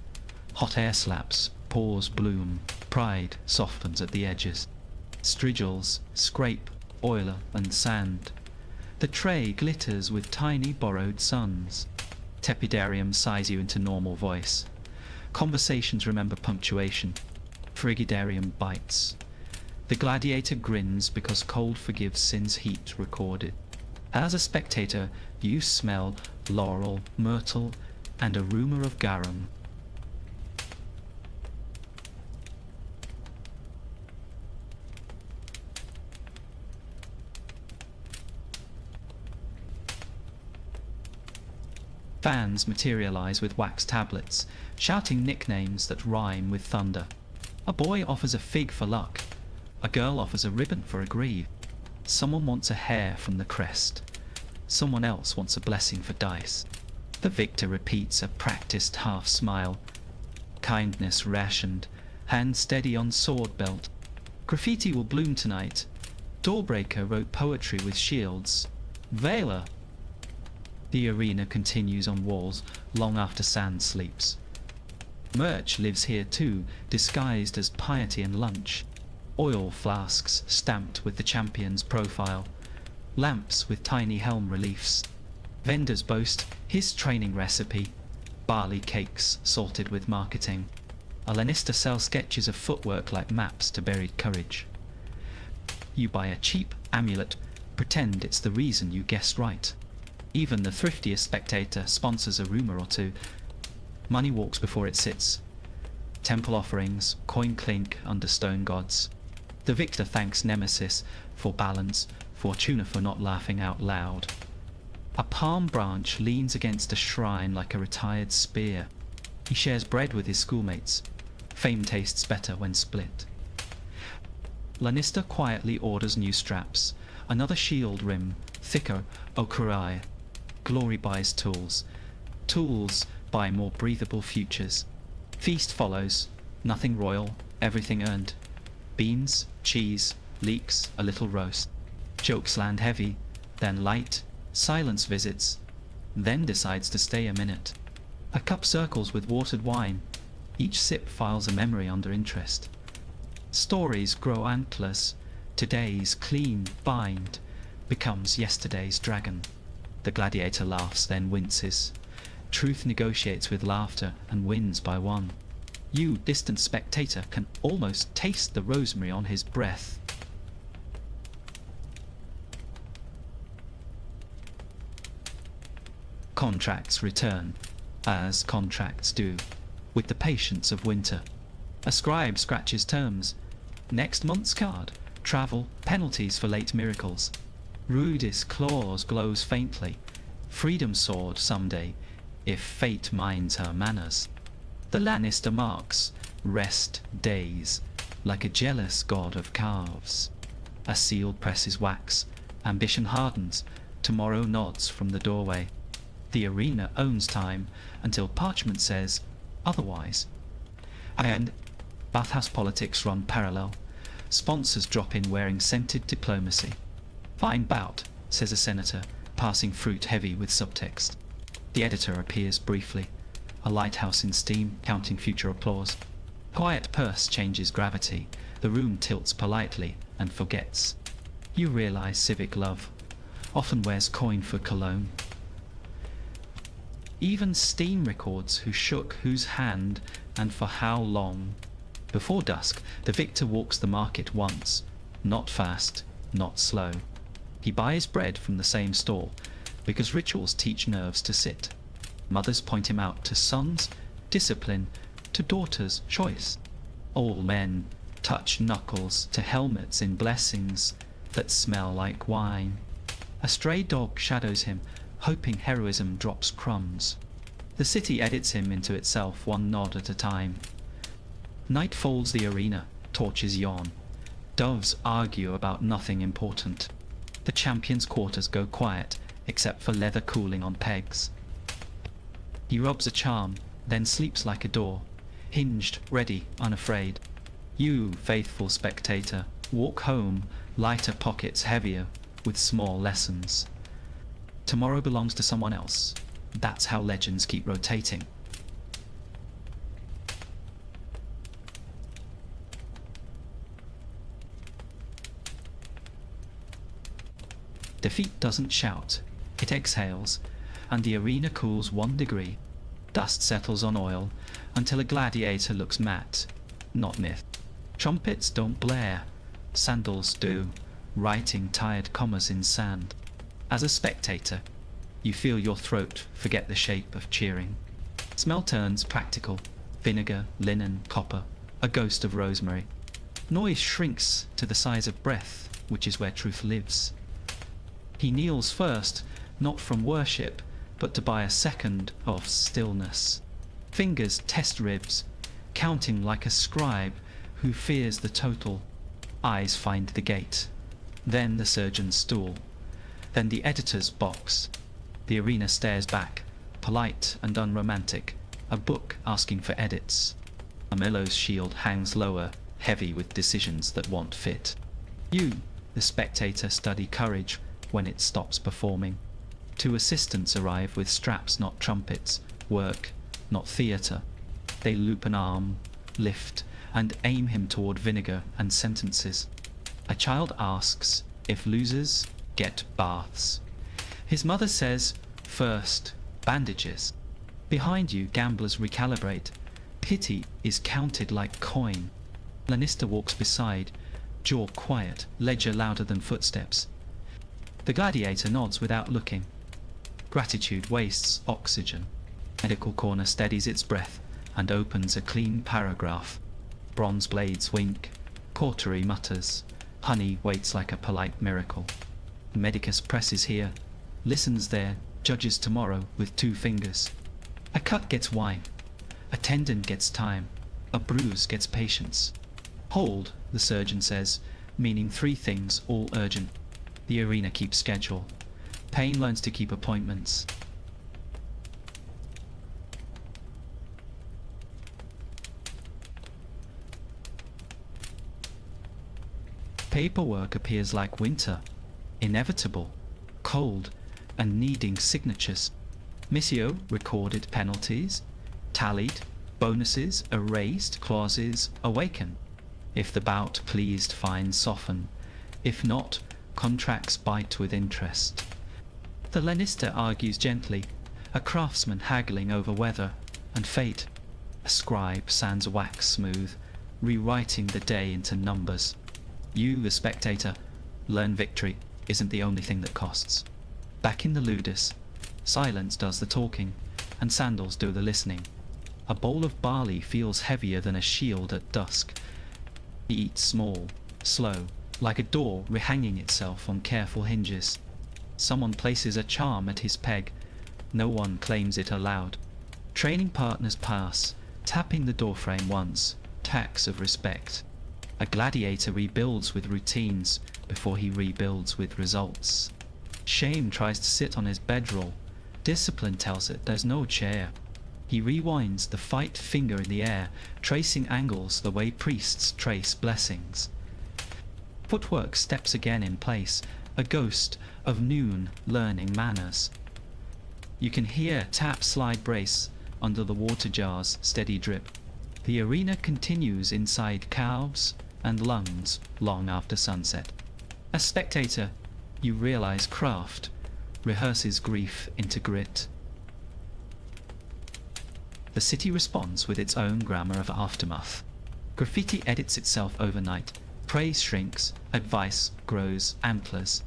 Hot air slaps, pores bloom, pride softens at the edges. Strigils scrape oil and sand. The tray glitters with tiny borrowed suns. Tepidarium sighs you into normal voice. Conversations remember punctuation. Frigidarium bites. The gladiator grins because cold forgives sin's heat recorded. As a spectator, you smell laurel, myrtle, and a rumour of garum. Fans materialize with wax tablets, shouting nicknames that rhyme with thunder. A boy offers a fig for luck. A girl offers a ribbon for a grieve. Someone wants a hair from the crest. Someone else wants a blessing for dice. The victor repeats a practiced half smile. Kindness rationed, hand steady on sword belt. Graffiti will bloom tonight. Doorbreaker wrote poetry with shields. Veiler. The arena continues on walls long after sand sleeps. Merch lives here too, disguised as piety and lunch. Oil flasks stamped with the champion's profile. Lamps with tiny helm reliefs. Vendors boast his training recipe. Barley cakes salted with marketing. A Lannister sells sketches of footwork like maps to buried courage. You buy a cheap amulet, pretend it's the reason you guessed right. Even the thriftiest spectator sponsors a rumour or two. Money walks before it sits. Temple offerings, coin clink under stone gods. The victor thanks Nemesis for balance, Fortuna for not laughing out loud. A palm branch leans against a shrine like a retired spear. He shares bread with his schoolmates. Fame tastes better when split. Lannister quietly orders new straps, another shield rim, thicker okurai. Glory buys tools. Tools buy more breathable futures. Feast follows, nothing royal, everything earned. Beans, cheese, leeks, a little roast. Jokes land heavy, then light, silence visits, then decides to stay a minute. A cup circles with watered wine. Each sip files a memory under interest. Stories grow antlers. Today's clean bind becomes yesterday's dragon. The gladiator laughs, then winces. Truth negotiates with laughter and wins by one. You, distant spectator, can almost taste the rosemary on his breath. Contracts return, as contracts do, with the patience of winter. A scribe scratches terms. Next month's card, travel, penalties for late miracles. Rudis' claws glows faintly. Freedom sword someday, if fate minds her manners. The Lannister marks, rest days, like a jealous god of calves. A seal presses wax, ambition hardens, tomorrow nods from the doorway. The arena owns time until parchment says otherwise. And bathhouse politics run parallel. Sponsors drop in wearing scented diplomacy. Fine bout, says a senator, passing fruit heavy with subtext. The editor appears briefly, a lighthouse in steam, counting future applause. Quiet purse changes gravity. The room tilts politely and forgets. You realize civic love often wears coin for cologne. Even Steam records who shook whose hand and for how long. Before dusk, the victor walks the market once, not fast, not slow. He buys bread from the same stall, because rituals teach nerves to sit. Mothers point him out to sons, discipline, to daughters, choice. All men touch knuckles to helmets in blessings that smell like wine. A stray dog shadows him, hoping heroism drops crumbs. The city edits him into itself, one nod at a time. Night folds the arena, torches yawn. Doves argue about nothing important. The champion's quarters go quiet, except for leather cooling on pegs. He robs a charm, then sleeps like a door, hinged, ready, unafraid. You, faithful spectator, walk home, lighter pockets heavier, with small lessons. Tomorrow belongs to someone else. That's how legends keep rotating. Defeat doesn't shout. It exhales, and the arena cools 1 degree. Dust settles on oil until a gladiator looks matte, not myth. Trumpets don't blare. Sandals do, writing tired commas in sand. As a spectator, you feel your throat forget the shape of cheering. Smell turns practical. Vinegar, linen, copper, a ghost of rosemary. Noise shrinks to the size of breath, which is where truth lives. He kneels first, not from worship, but to buy a second of stillness. Fingers test ribs, counting like a scribe who fears the total. Eyes find the gate, then the surgeon's stool, then the editor's box. The arena stares back, polite and unromantic, a book asking for edits. Amillo's shield hangs lower, heavy with decisions that want fit. You, the spectator, study courage when it stops performing. 2 assistants arrive with straps, not trumpets, work, not theatre. They loop an arm, lift, and aim him toward vinegar and sentences. A child asks if losers get baths. His mother says, first, bandages. Behind you, gamblers recalibrate. Pity is counted like coin. Lannister walks beside, jaw quiet, ledger louder than footsteps. The gladiator nods without looking. Gratitude wastes oxygen. Medical corner steadies its breath and opens a clean paragraph. Bronze blades wink. Cautery mutters. Honey waits like a polite miracle. Medicus presses here, listens there, judges tomorrow with 2 fingers. A cut gets wine. A tendon gets time. A bruise gets patience. Hold, the surgeon says, meaning 3 things, all urgent. The arena keeps schedule. Pain learns to keep appointments. Paperwork appears like winter, inevitable, cold, and needing signatures. Missio recorded penalties, tallied, bonuses erased, clauses awaken. If the bout pleased, fines soften. If not, contracts bite with interest. The Lannister argues gently, a craftsman haggling over weather and fate. A scribe sands wax smooth, rewriting the day into numbers. You, the spectator, learn victory isn't the only thing that costs. Back in the ludus, silence does the talking, and sandals do the listening. A bowl of barley feels heavier than a shield at dusk. He eats small, slow, like a door rehanging itself on careful hinges. Someone places a charm at his peg. No one claims it aloud. Training partners pass, tapping the doorframe once, tax of respect. A gladiator rebuilds with routines before he rebuilds with results. Shame tries to sit on his bedroll. Discipline tells it there's no chair. He rewinds the fight finger in the air, tracing angles the way priests trace blessings. Footwork steps again in place, a ghost of noon learning manners. You can hear tap slide brace under the water jar's steady drip. The arena continues inside calves and lungs long after sunset. As spectator, you realize craft rehearses grief into grit. The city responds with its own grammar of aftermath. Graffiti edits itself overnight. Praise shrinks, advice grows antlers.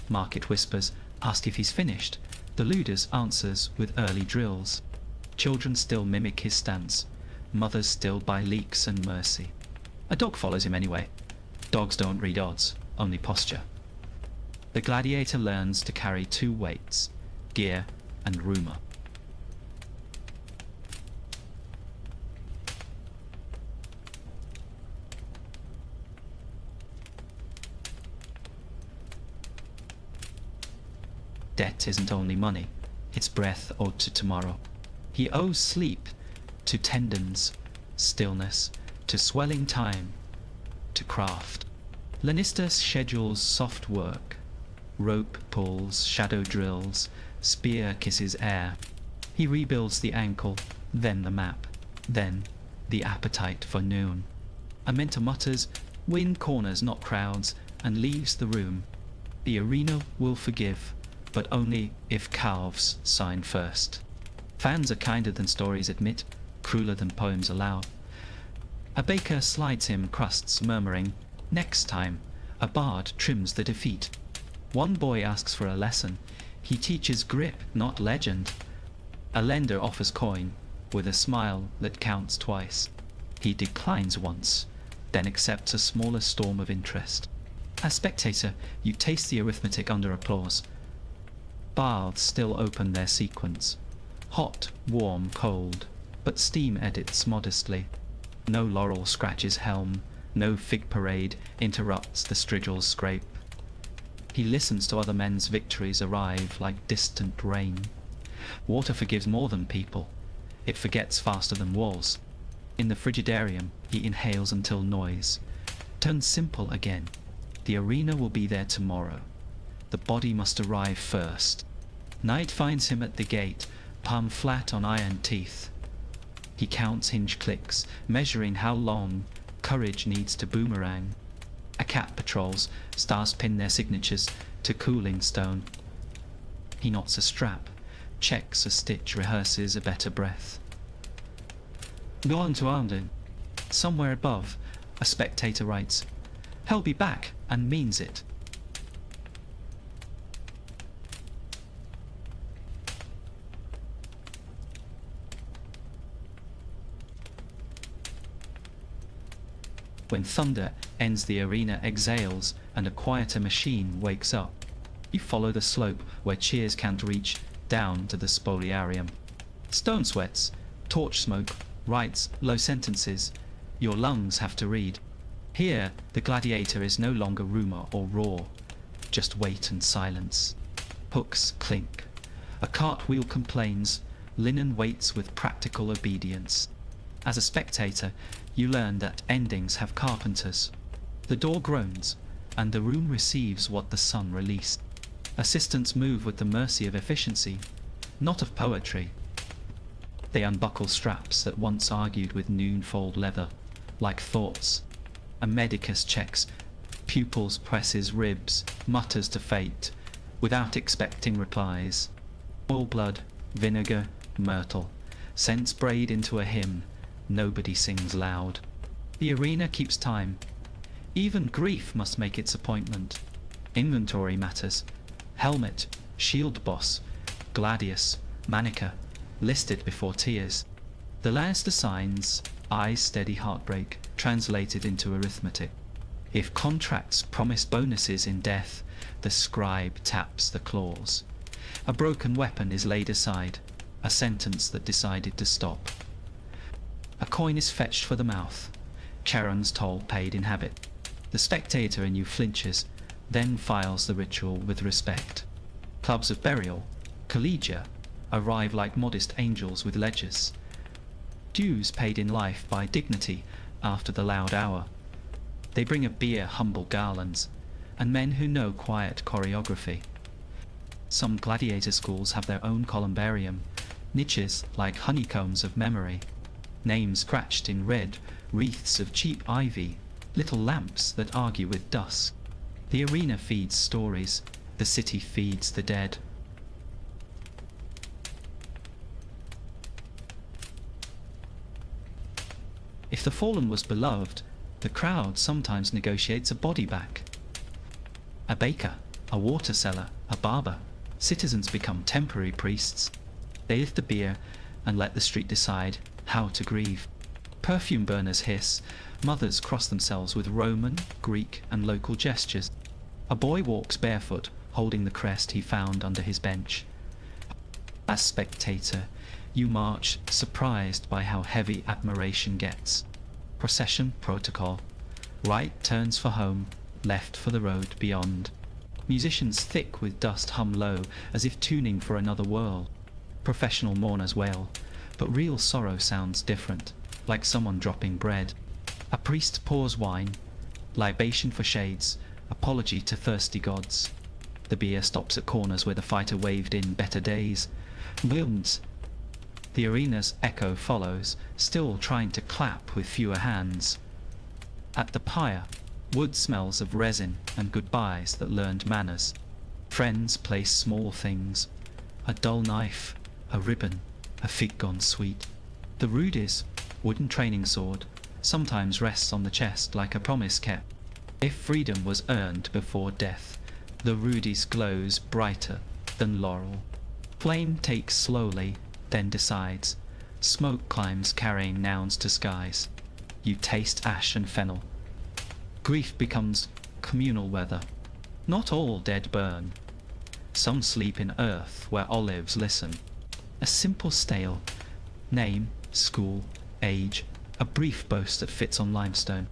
Market whispers, ask if he's finished. The ludus answers with early drills. Children still mimic his stance. Mothers still buy leeks and mercy. A dog follows him anyway. Dogs don't read odds, only posture. The gladiator learns to carry 2 weights, gear and rumour. Debt isn't only money, it's breath owed to tomorrow. He owes sleep to tendons, stillness, to swelling time, to craft. Lannister schedules soft work. Rope pulls, shadow drills, spear kisses air. He rebuilds the ankle, then the map, then the appetite for noon. A mentor mutters, win corners not crowds, and leaves the room. The arena will forgive, but only if calves sign first. Fans are kinder than stories admit, crueler than poems allow. A baker slides him crusts, murmuring, next time. A bard trims the defeat. One boy asks for a lesson. He teaches grip, not legend. A lender offers coin, with a smile that counts twice. He declines once, then accepts a smaller storm of interest. As spectator, you taste the arithmetic under applause. Baths still open their sequence. Hot, warm, cold, but steam edits modestly. No laurel scratches helm, no fig parade interrupts the strigil's scrape. He listens to other men's victories arrive like distant rain. Water forgives more than people. It forgets faster than walls. In the frigidarium, he inhales until noise turns simple again. The arena will be there tomorrow. The body must arrive first. Night finds him at the gate, palm flat on iron teeth. He counts hinge clicks, measuring how long courage needs to boomerang. A cat patrols, stars pin their signatures to cooling stone. He knots a strap, checks a stitch, rehearses a better breath. Go on to Arden. Somewhere above, a spectator writes, he'll be back, and means it. When thunder ends, the arena exhales and a quieter machine wakes up. You follow the slope where cheers can't reach down to the spoliarium. Stone sweats, torch smoke, writes low sentences, Your lungs have to read. Here, the gladiator is no longer rumour or roar, just weight and silence. Hooks clink. A cartwheel complains. Linen waits with practical obedience. As a spectator, you learn that endings have carpenters. The door groans, and the room receives what the sun released. Assistants move with the mercy of efficiency, not of poetry. They unbuckle straps that once argued with noon-fold leather, like thoughts. A medicus checks, pupils presses ribs, mutters to fate, without expecting replies. Oil blood, vinegar, myrtle, scents braid into a hymn, nobody sings loud. The arena keeps time. Even grief must make its appointment. Inventory matters. Helmet, shield boss, gladius, manica, listed before tears. The last assigns, eyes steady heartbreak, translated into arithmetic. If contracts promise bonuses in death, the scribe taps the clause. A broken weapon is laid aside, a sentence that decided to stop. A coin is fetched for the mouth, Charon's toll paid in habit. The spectator in you flinches, then files the ritual with respect. Clubs of burial, collegia, arrive like modest angels with ledgers. Dues paid in life by dignity after the loud hour. They bring a beer humble garlands, and men who know quiet choreography. Some gladiator schools have their own columbarium, niches like honeycombs of memory, names scratched in red, wreaths of cheap ivy, little lamps that argue with dusk. The arena feeds stories, the city feeds the dead. If the fallen was beloved, the crowd sometimes negotiates a body back. A baker, a water seller, a barber, citizens become temporary priests. They lift the beer and let the street decide how to grieve. Perfume burners hiss, mothers cross themselves with Roman, Greek, and local gestures. A boy walks barefoot, holding the crest he found under his bench. As spectator, you march, surprised by how heavy admiration gets. Procession protocol. Right turns for home, left for the road beyond. Musicians thick with dust hum low, as if tuning for another world. Professional mourners wail, but real sorrow sounds different, like someone dropping bread. A priest pours wine, libation for shades, apology to thirsty gods. The beer stops at corners where the fighter waved in better days. Wilms. The arena's echo follows, still trying to clap with fewer hands. At the pyre, wood smells of resin and goodbyes that learned manners. Friends place small things, a dull knife, a ribbon, a fig gone sweet. The rudies, wooden training sword, sometimes rests on the chest like a promise kept. If freedom was earned before death, the rudies glows brighter than laurel. Flame takes slowly, then decides. Smoke climbs carrying nouns to skies. You taste ash and fennel. Grief becomes communal weather. Not all dead burn. Some sleep in earth where olives listen. A simple stale. Name, school, age, a brief boast that fits on limestone.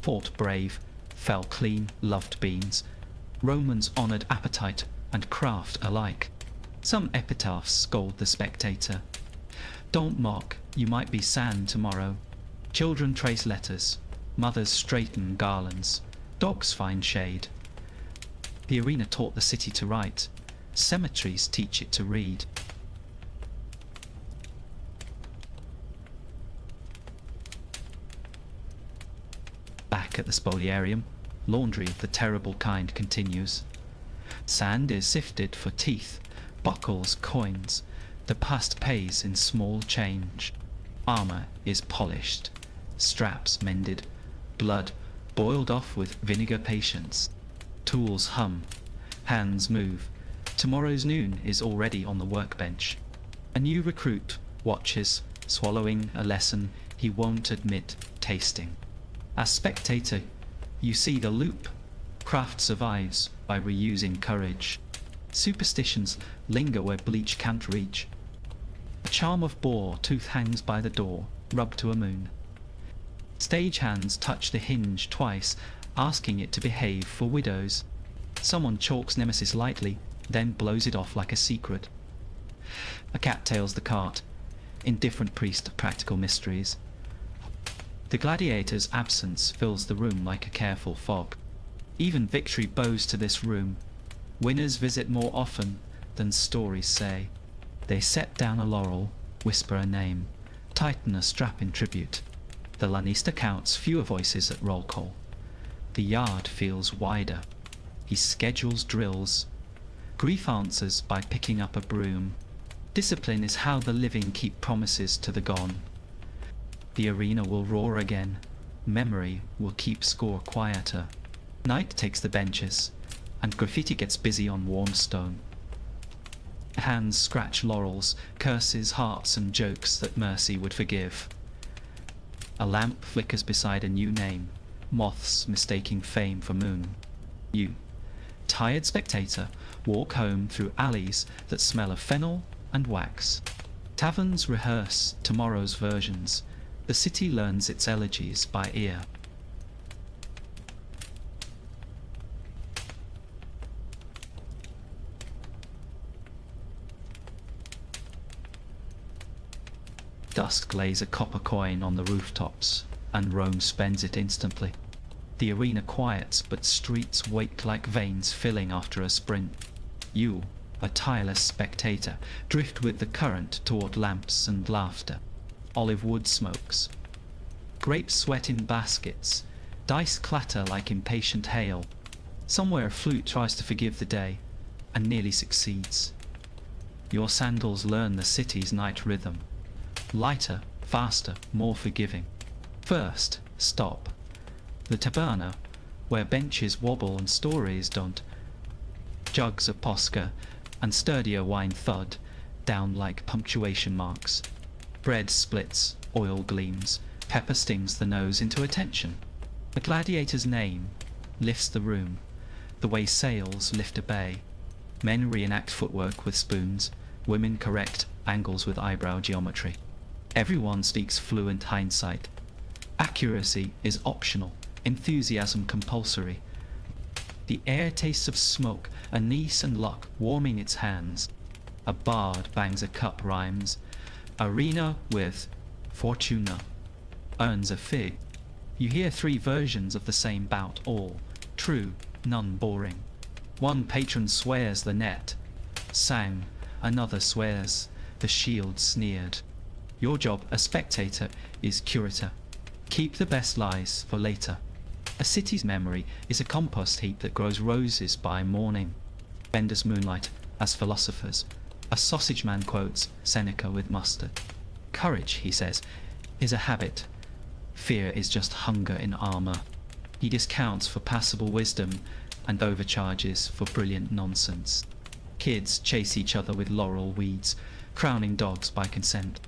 Fought brave, fell clean, loved beans. Romans honoured appetite and craft alike. Some epitaphs scold the spectator. Don't mock, you might be sand tomorrow. Children trace letters, mothers straighten garlands, dogs find shade. The arena taught the city to write, cemeteries teach it to read. Back at the spoliarium, laundry of the terrible kind continues. Sand is sifted for teeth, buckles, coins. The past pays in small change. Armour is polished, straps mended, blood boiled off with vinegar patience. Tools hum, hands move. Tomorrow's noon is already on the workbench. A new recruit watches, swallowing a lesson he won't admit tasting. As spectator, you see the loop. Craft survives by reusing courage. Superstitions linger where bleach can't reach. A charm of boar tooth hangs by the door, rubbed to a moon. Stagehands touch the hinge twice, asking it to behave for widows. Someone chalks Nemesis lightly, then blows it off like a secret. A cat tails the cart. Indifferent priest of practical mysteries. The gladiator's absence fills the room like a careful fog. Even victory bows to this room. Winners visit more often than stories say. They set down a laurel, whisper a name, tighten a strap in tribute. The Lanista counts fewer voices at roll call. The yard feels wider. He schedules drills. Grief answers by picking up a broom. Discipline is how the living keep promises to the gone. The arena will roar again. Memory will keep score quieter. Night takes the benches, and graffiti gets busy on warm stone. Hands scratch laurels, curses, hearts, and jokes that mercy would forgive. A lamp flickers beside a new name, moths mistaking fame for moon. You, tired spectator, walk home through alleys that smell of fennel and wax. Taverns rehearse tomorrow's versions. The city learns its elegies by ear. Dusk lays a copper coin on the rooftops, and Rome spends it instantly. The arena quiets, but streets wake like veins filling after a sprint. You, a tireless spectator, drift with the current toward lamps and laughter. Olive wood smokes. Grapes sweat in baskets. Dice clatter like impatient hail. Somewhere a flute tries to forgive the day, and nearly succeeds. Your sandals learn the city's night rhythm. Lighter, faster, more forgiving. First, stop. The taberna, where benches wobble and stories don't. Jugs of Posca and sturdier wine thud down like punctuation marks. Bread splits, oil gleams, pepper stings the nose into attention. The gladiator's name lifts the room, the way sails lift a bay. Men reenact footwork with spoons, women correct angles with eyebrow geometry. Everyone speaks fluent hindsight. Accuracy is optional, enthusiasm compulsory. The air tastes of smoke, anise and luck warming its hands. A bard bangs a cup rhymes. Arena with Fortuna earns a fig. You hear 3 versions of the same bout, all true, none boring. One patron swears the net sang, another swears the shield sneered. Your job as spectator is curator. Keep the best lies for later. A city's memory is a compost heap that grows roses by morning. Bend us moonlight as philosophers. A sausage man quotes Seneca with mustard. Courage, he says, is a habit. Fear is just hunger in armor. He discounts for passable wisdom and overcharges for brilliant nonsense. Kids chase each other with laurel weeds, crowning dogs by consent.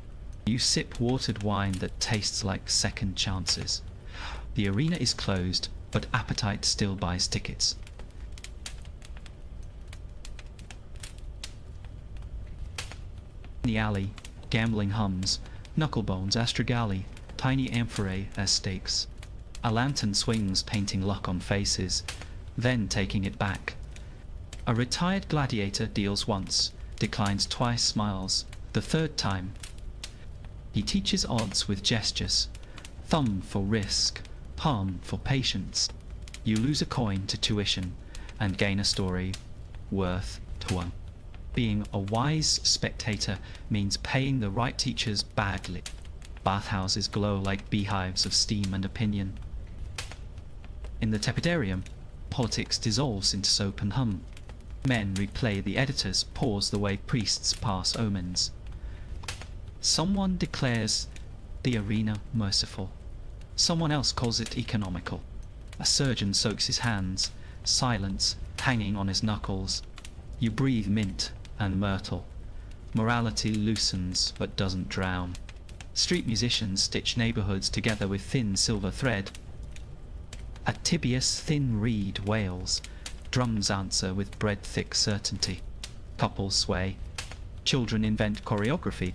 You sip watered wine that tastes like second chances. The arena is closed, but appetite still buys tickets. In the alley, gambling hums, knucklebones, astragali, tiny amphorae as stakes. A lantern swings, painting luck on faces, then taking it back. A retired gladiator deals once, declines twice, smiles, the third time. He teaches odds with gestures, thumb for risk, palm for patience. You lose a coin to tuition and gain a story worth to one. Being a wise spectator means paying the right teachers badly. Bathhouses glow like beehives of steam and opinion. In the tepidarium, politics dissolves into soap and hum. Men replay the editors, pause the way priests pass omens. Someone declares the arena merciful. Someone else calls it economical. A surgeon soaks his hands, silence hanging on his knuckles. You breathe mint and myrtle. Morality loosens but doesn't drown. Street musicians stitch neighborhoods together with thin silver thread. A tibious thin reed wails. Drums answer with bread-thick certainty. Couples sway. Children invent choreography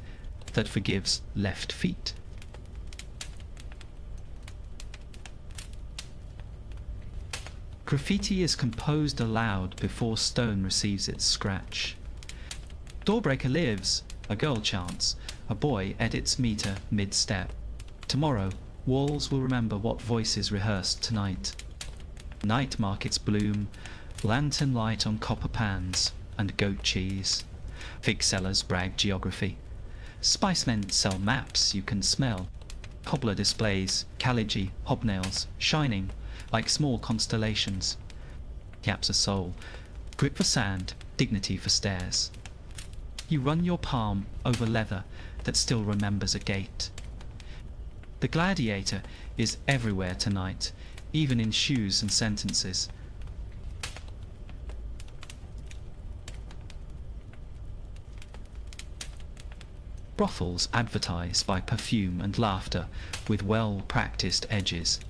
that forgives left feet. Graffiti is composed aloud before stone receives its scratch. Doorbreaker lives, a girl chants, a boy edits meter mid-step. Tomorrow, walls will remember what voices rehearsed tonight. Night markets bloom, lantern light on copper pans, and goat cheese. Fig sellers brag geography. Spicemen sell maps you can smell. Cobbler displays caligy hobnails, shining like small constellations. Yaps a soul, grip for sand, dignity for stairs. You run your palm over leather that still remembers a gate. The gladiator is everywhere tonight, even in shoes and sentences. Brothels advertise by perfume and laughter with well-practiced edges.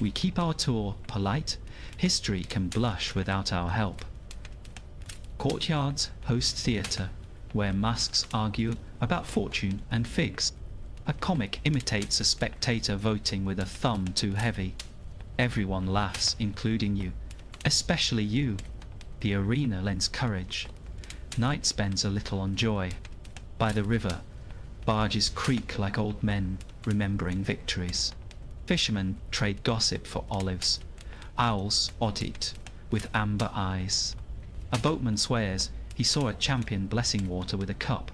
We keep our tour polite. History can blush without our help. Courtyards host theatre, where masks argue about fortune and figs. A comic imitates a spectator voting with a thumb too heavy. Everyone laughs, including you, especially you. The arena lends courage. Night spends a little on joy. By the river, barges creak like old men remembering victories. Fishermen trade gossip for olives. Owls audit with amber eyes. A boatman swears he saw a champion blessing water with a cup.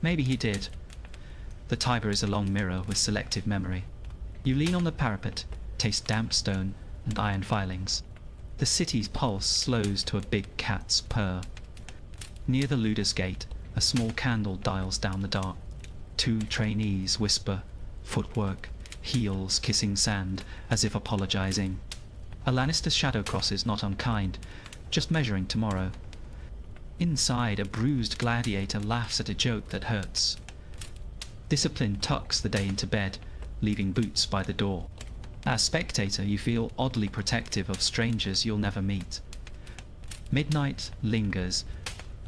Maybe he did. The Tiber is a long mirror with selective memory. You lean on the parapet, taste damp stone and iron filings. The city's pulse slows to a big cat's purr. Near the Ludus gate, a small candle dials down the dark. Two trainees whisper, footwork, heels kissing sand as if apologizing. A Lannister shadow crosses not unkind, just measuring tomorrow. Inside, a bruised gladiator laughs at a joke that hurts. Discipline tucks the day into bed, leaving boots by the door. As spectator, you feel oddly protective of strangers you'll never meet. Midnight lingers.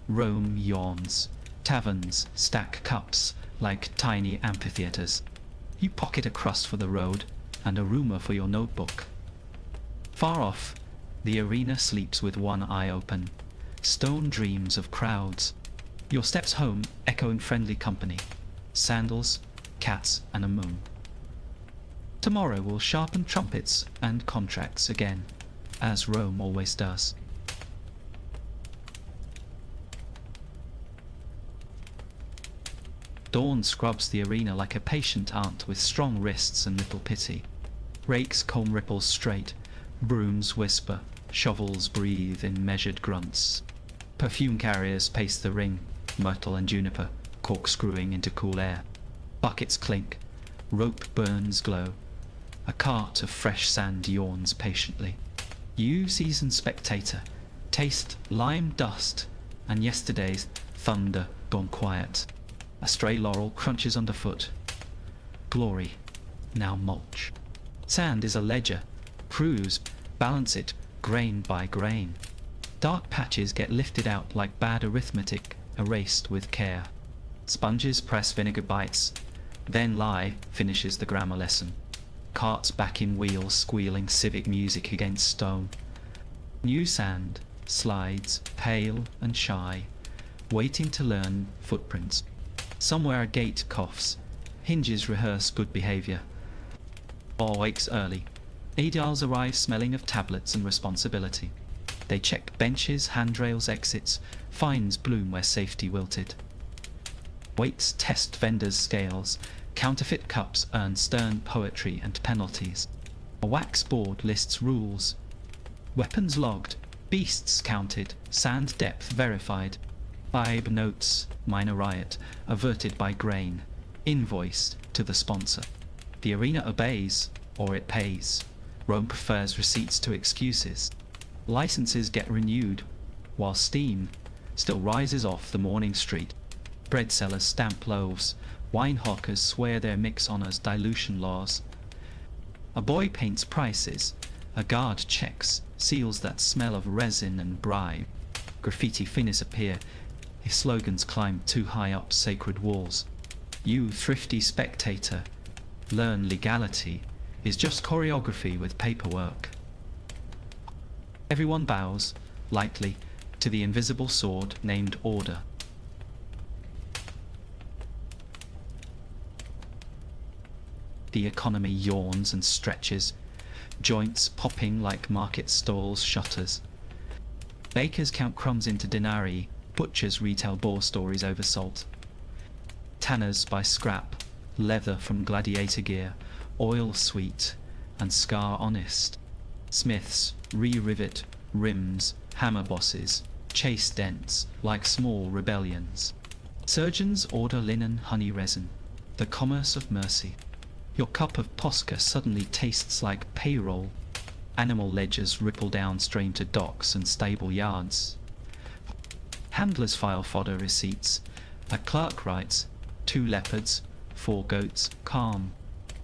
Rome yawns. Taverns stack cups like tiny amphitheaters. You pocket a crust for the road and a rumour for your notebook. Far off, the arena sleeps with one eye open. Stone dreams of crowds. Your steps home echo in friendly company. Sandals, cats, and a moon. Tomorrow will sharpen trumpets and contracts again, as Rome always does. Dawn scrubs the arena like a patient aunt with strong wrists and little pity. Rakes comb ripples straight, brooms whisper, shovels breathe in measured grunts. Perfume carriers pace the ring, myrtle and juniper, corkscrewing into cool air. Buckets clink, rope burns glow. A cart of fresh sand yawns patiently. You, seasoned spectator, taste lime dust and yesterday's thunder gone quiet. A stray laurel crunches underfoot. Glory, now mulch. Sand is a ledger. Crews balance it grain by grain. Dark patches get lifted out like bad arithmetic, erased with care. Sponges press vinegar bites. Then lie finishes the grammar lesson. Carts back in wheels squealing civic music against stone. New sand slides, pale and shy, waiting to learn footprints. Somewhere a gate coughs. Hinges rehearse good behaviour. All wakes early. Aediles arrive smelling of tablets and responsibility. They check benches, handrails, exits. Fines bloom where safety wilted. Weights test vendors' scales. Counterfeit cups earn stern poetry and penalties. A wax board lists rules. Weapons logged. Beasts counted. Sand depth verified. Vibe notes, minor riot, averted by grain, invoiced to the sponsor. The arena obeys, or it pays. Rome prefers receipts to excuses. Licenses get renewed, while steam still rises off the morning street. Bread sellers stamp loaves, wine hawkers swear their mix honours dilution laws. A boy paints prices, a guard checks, seals that smell of resin and bribe. Graffiti finis appear, if slogans climb too high up sacred walls. You, thrifty spectator, learn legality is just choreography with paperwork. Everyone bows, lightly, to the invisible sword named Order. The economy yawns and stretches, joints popping like market stalls' shutters. Bakers count crumbs into denarii, butchers retell boar stories over salt. Tanners buy scrap, leather from gladiator gear, oil sweet and scar honest. Smiths re-rivet rims, hammer bosses, chase dents like small rebellions. Surgeons order linen honey resin, the commerce of mercy. Your cup of Posca suddenly tastes like payroll. Animal ledgers ripple downstream to docks and stable yards. Handlers file fodder receipts. A clerk writes, 2 leopards, 4 goats, calm.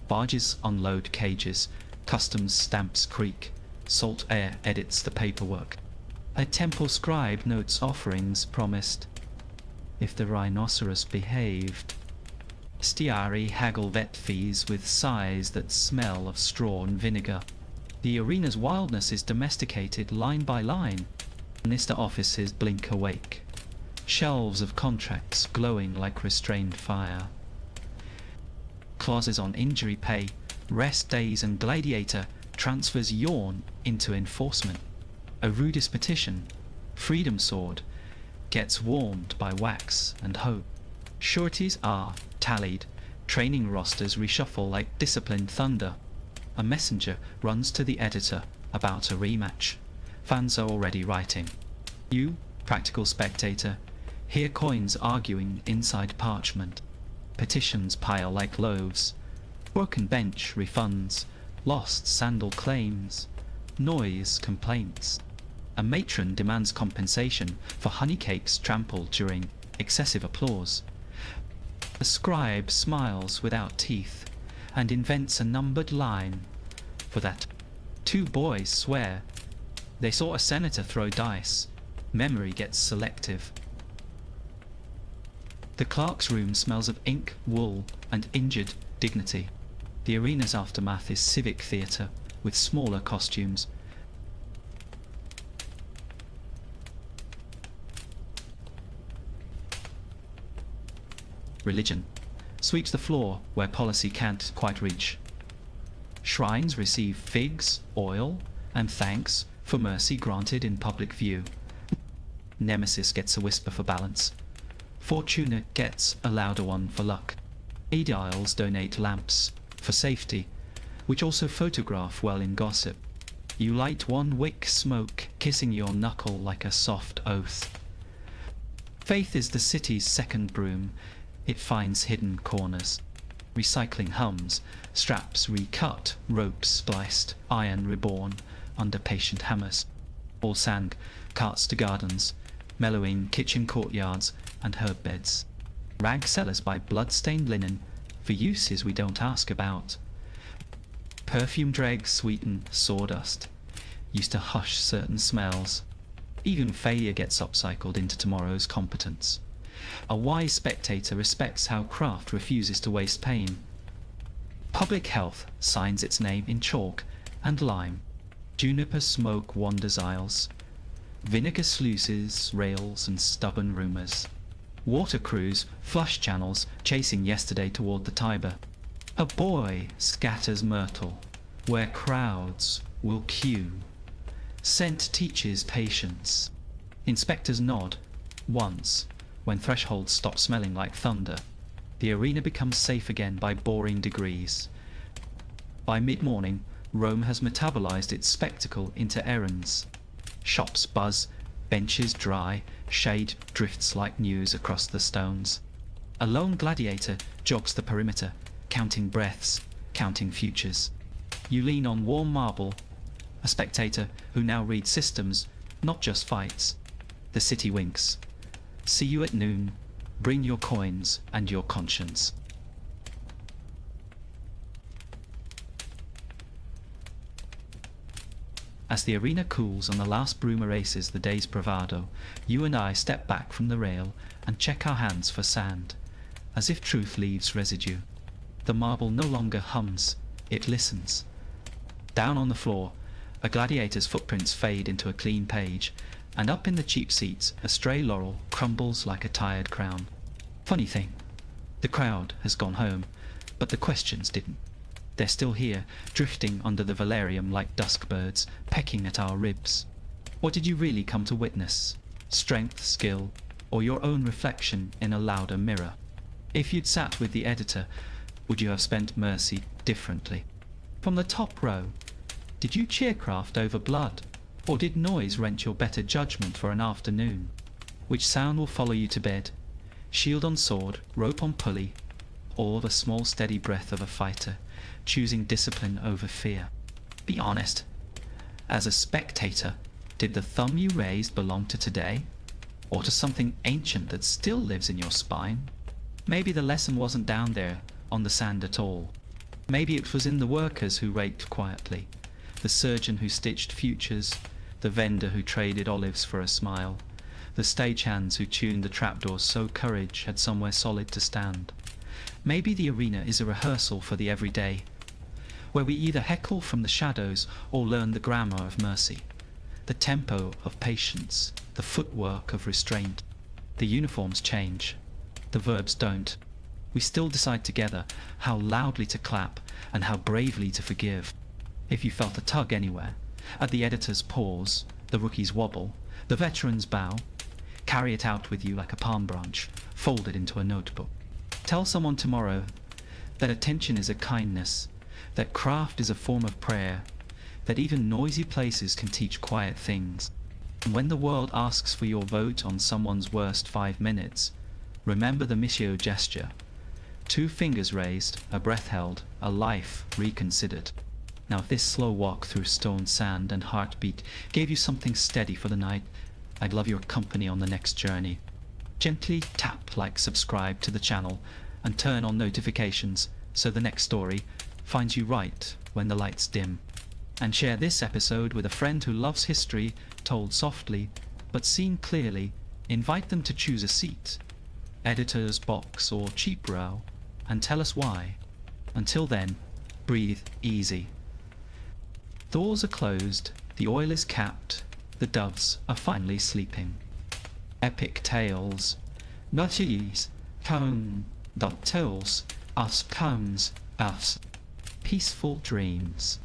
Barges unload cages. Customs stamps creak. Salt air edits the paperwork. A temple scribe notes offerings promised. If the rhinoceros behaved. Stiari haggle vet fees with sighs that smell of straw and vinegar. The arena's wildness is domesticated line by line. Sinister offices blink awake. Shelves of contracts glowing like restrained fire. Clauses on injury pay, rest days and gladiator transfers yawn into enforcement. A rudest petition, freedom sword, gets warmed by wax and hope. Sureties are tallied, training rosters reshuffle like disciplined thunder. A messenger runs to the editor about a rematch. Fans are already writing. You, practical spectator, hear coins arguing inside parchment. Petitions pile like loaves. Broken bench refunds. Lost sandal claims. Noise complaints. A matron demands compensation for honeycakes trampled during excessive applause. A scribe smiles without teeth and invents a numbered line for that. 2 boys swear they saw a senator throw dice. Memory gets selective. The clerk's room smells of ink, wool, and injured dignity. The arena's aftermath is civic theatre with smaller costumes. Religion sweeps the floor where policy can't quite reach. Shrines receive figs, oil, and thanks for mercy granted in public view. Nemesis gets a whisper for balance. Fortuna gets a louder one for luck. Aediles donate lamps for safety, which also photograph well in gossip. You light one wick smoke, kissing your knuckle like a soft oath. Faith is the city's second broom. It finds hidden corners. Recycling hums, straps recut, ropes spliced, iron reborn under patient hammers. All sand, carts to gardens, mellowing kitchen courtyards and herb beds. Rag sellers buy blood-stained linen for uses we don't ask about. Perfume dregs sweeten sawdust, used to hush certain smells. Even failure gets upcycled into tomorrow's competence. A wise spectator respects how craft refuses to waste pain. Public health signs its name in chalk and lime. Juniper smoke wanders aisles. Vinegar sluices, rails, and stubborn rumours. Water crews flush channels, chasing yesterday toward the Tiber. A boy scatters myrtle, where crowds will queue. Scent teaches patience. Inspectors nod, once, when thresholds stop smelling like thunder. The arena becomes safe again by boring degrees. By mid-morning, Rome has metabolized its spectacle into errands. Shops buzz, benches dry, shade drifts like news across the stones. A lone gladiator jogs the perimeter, counting breaths, counting futures. You lean on warm marble, a spectator who now reads systems, not just fights. The city winks. See you at noon. Bring your coins and your conscience. As the arena cools and the last broom erases the day's bravado, you and I step back from the rail and check our hands for sand, as if truth leaves residue. The marble no longer hums, it listens. Down on the floor, A gladiator's footprints fade into a clean page, and up in the cheap seats a stray laurel crumbles like a tired crown. Funny thing, the crowd has gone home, but the questions didn't. They're still here, drifting under the valerium like dusk birds, pecking at our ribs. What did you really come to witness? Strength, skill, or your own reflection in a louder mirror? If you'd sat with the editor, would you have spent mercy differently? From the top row, did you cheercraft over blood, or did noise rent your better judgment for an afternoon? Which sound will follow you to bed? Shield on sword, rope on pulley, or the small steady breath of a fighter, choosing discipline over fear? Be honest. As a spectator, did the thumb you raised belong to today, or to something ancient that still lives in your spine? Maybe the lesson wasn't down there on the sand at all. Maybe it was in the workers who raked quietly, the surgeon who stitched futures, the vendor who traded olives for a smile, the stagehands who tuned the trapdoors so courage had somewhere solid to stand. Maybe the arena is a rehearsal for the everyday, where we either heckle from the shadows or learn the grammar of mercy, the tempo of patience, the footwork of restraint. The uniforms change, the verbs don't. We still decide together how loudly to clap and how bravely to forgive. If you felt a tug anywhere, at the editor's pause, the rookie's wobble, the veteran's bow, carry it out with you like a palm branch, folded into a notebook. Tell someone tomorrow that attention is a kindness, that craft is a form of prayer, that even noisy places can teach quiet things. And when the world asks for your vote on someone's worst 5 minutes, remember the missio gesture. 2 fingers raised, a breath held, a life reconsidered. Now if this slow walk through stone sand and heartbeat gave you something steady for the night, I'd love your company on the next journey. Gently tap like subscribe to the channel and turn on notifications so the next story finds you right when the lights dim. And share this episode with a friend who loves history told softly but seen clearly. Invite them to choose a seat, editor's box or cheap row, and tell us why. Until then, breathe easy. Doors are closed, the oil is capped, the doves are finally sleeping. Epic tales. Notice, come, that tells us comes us. Peaceful dreams.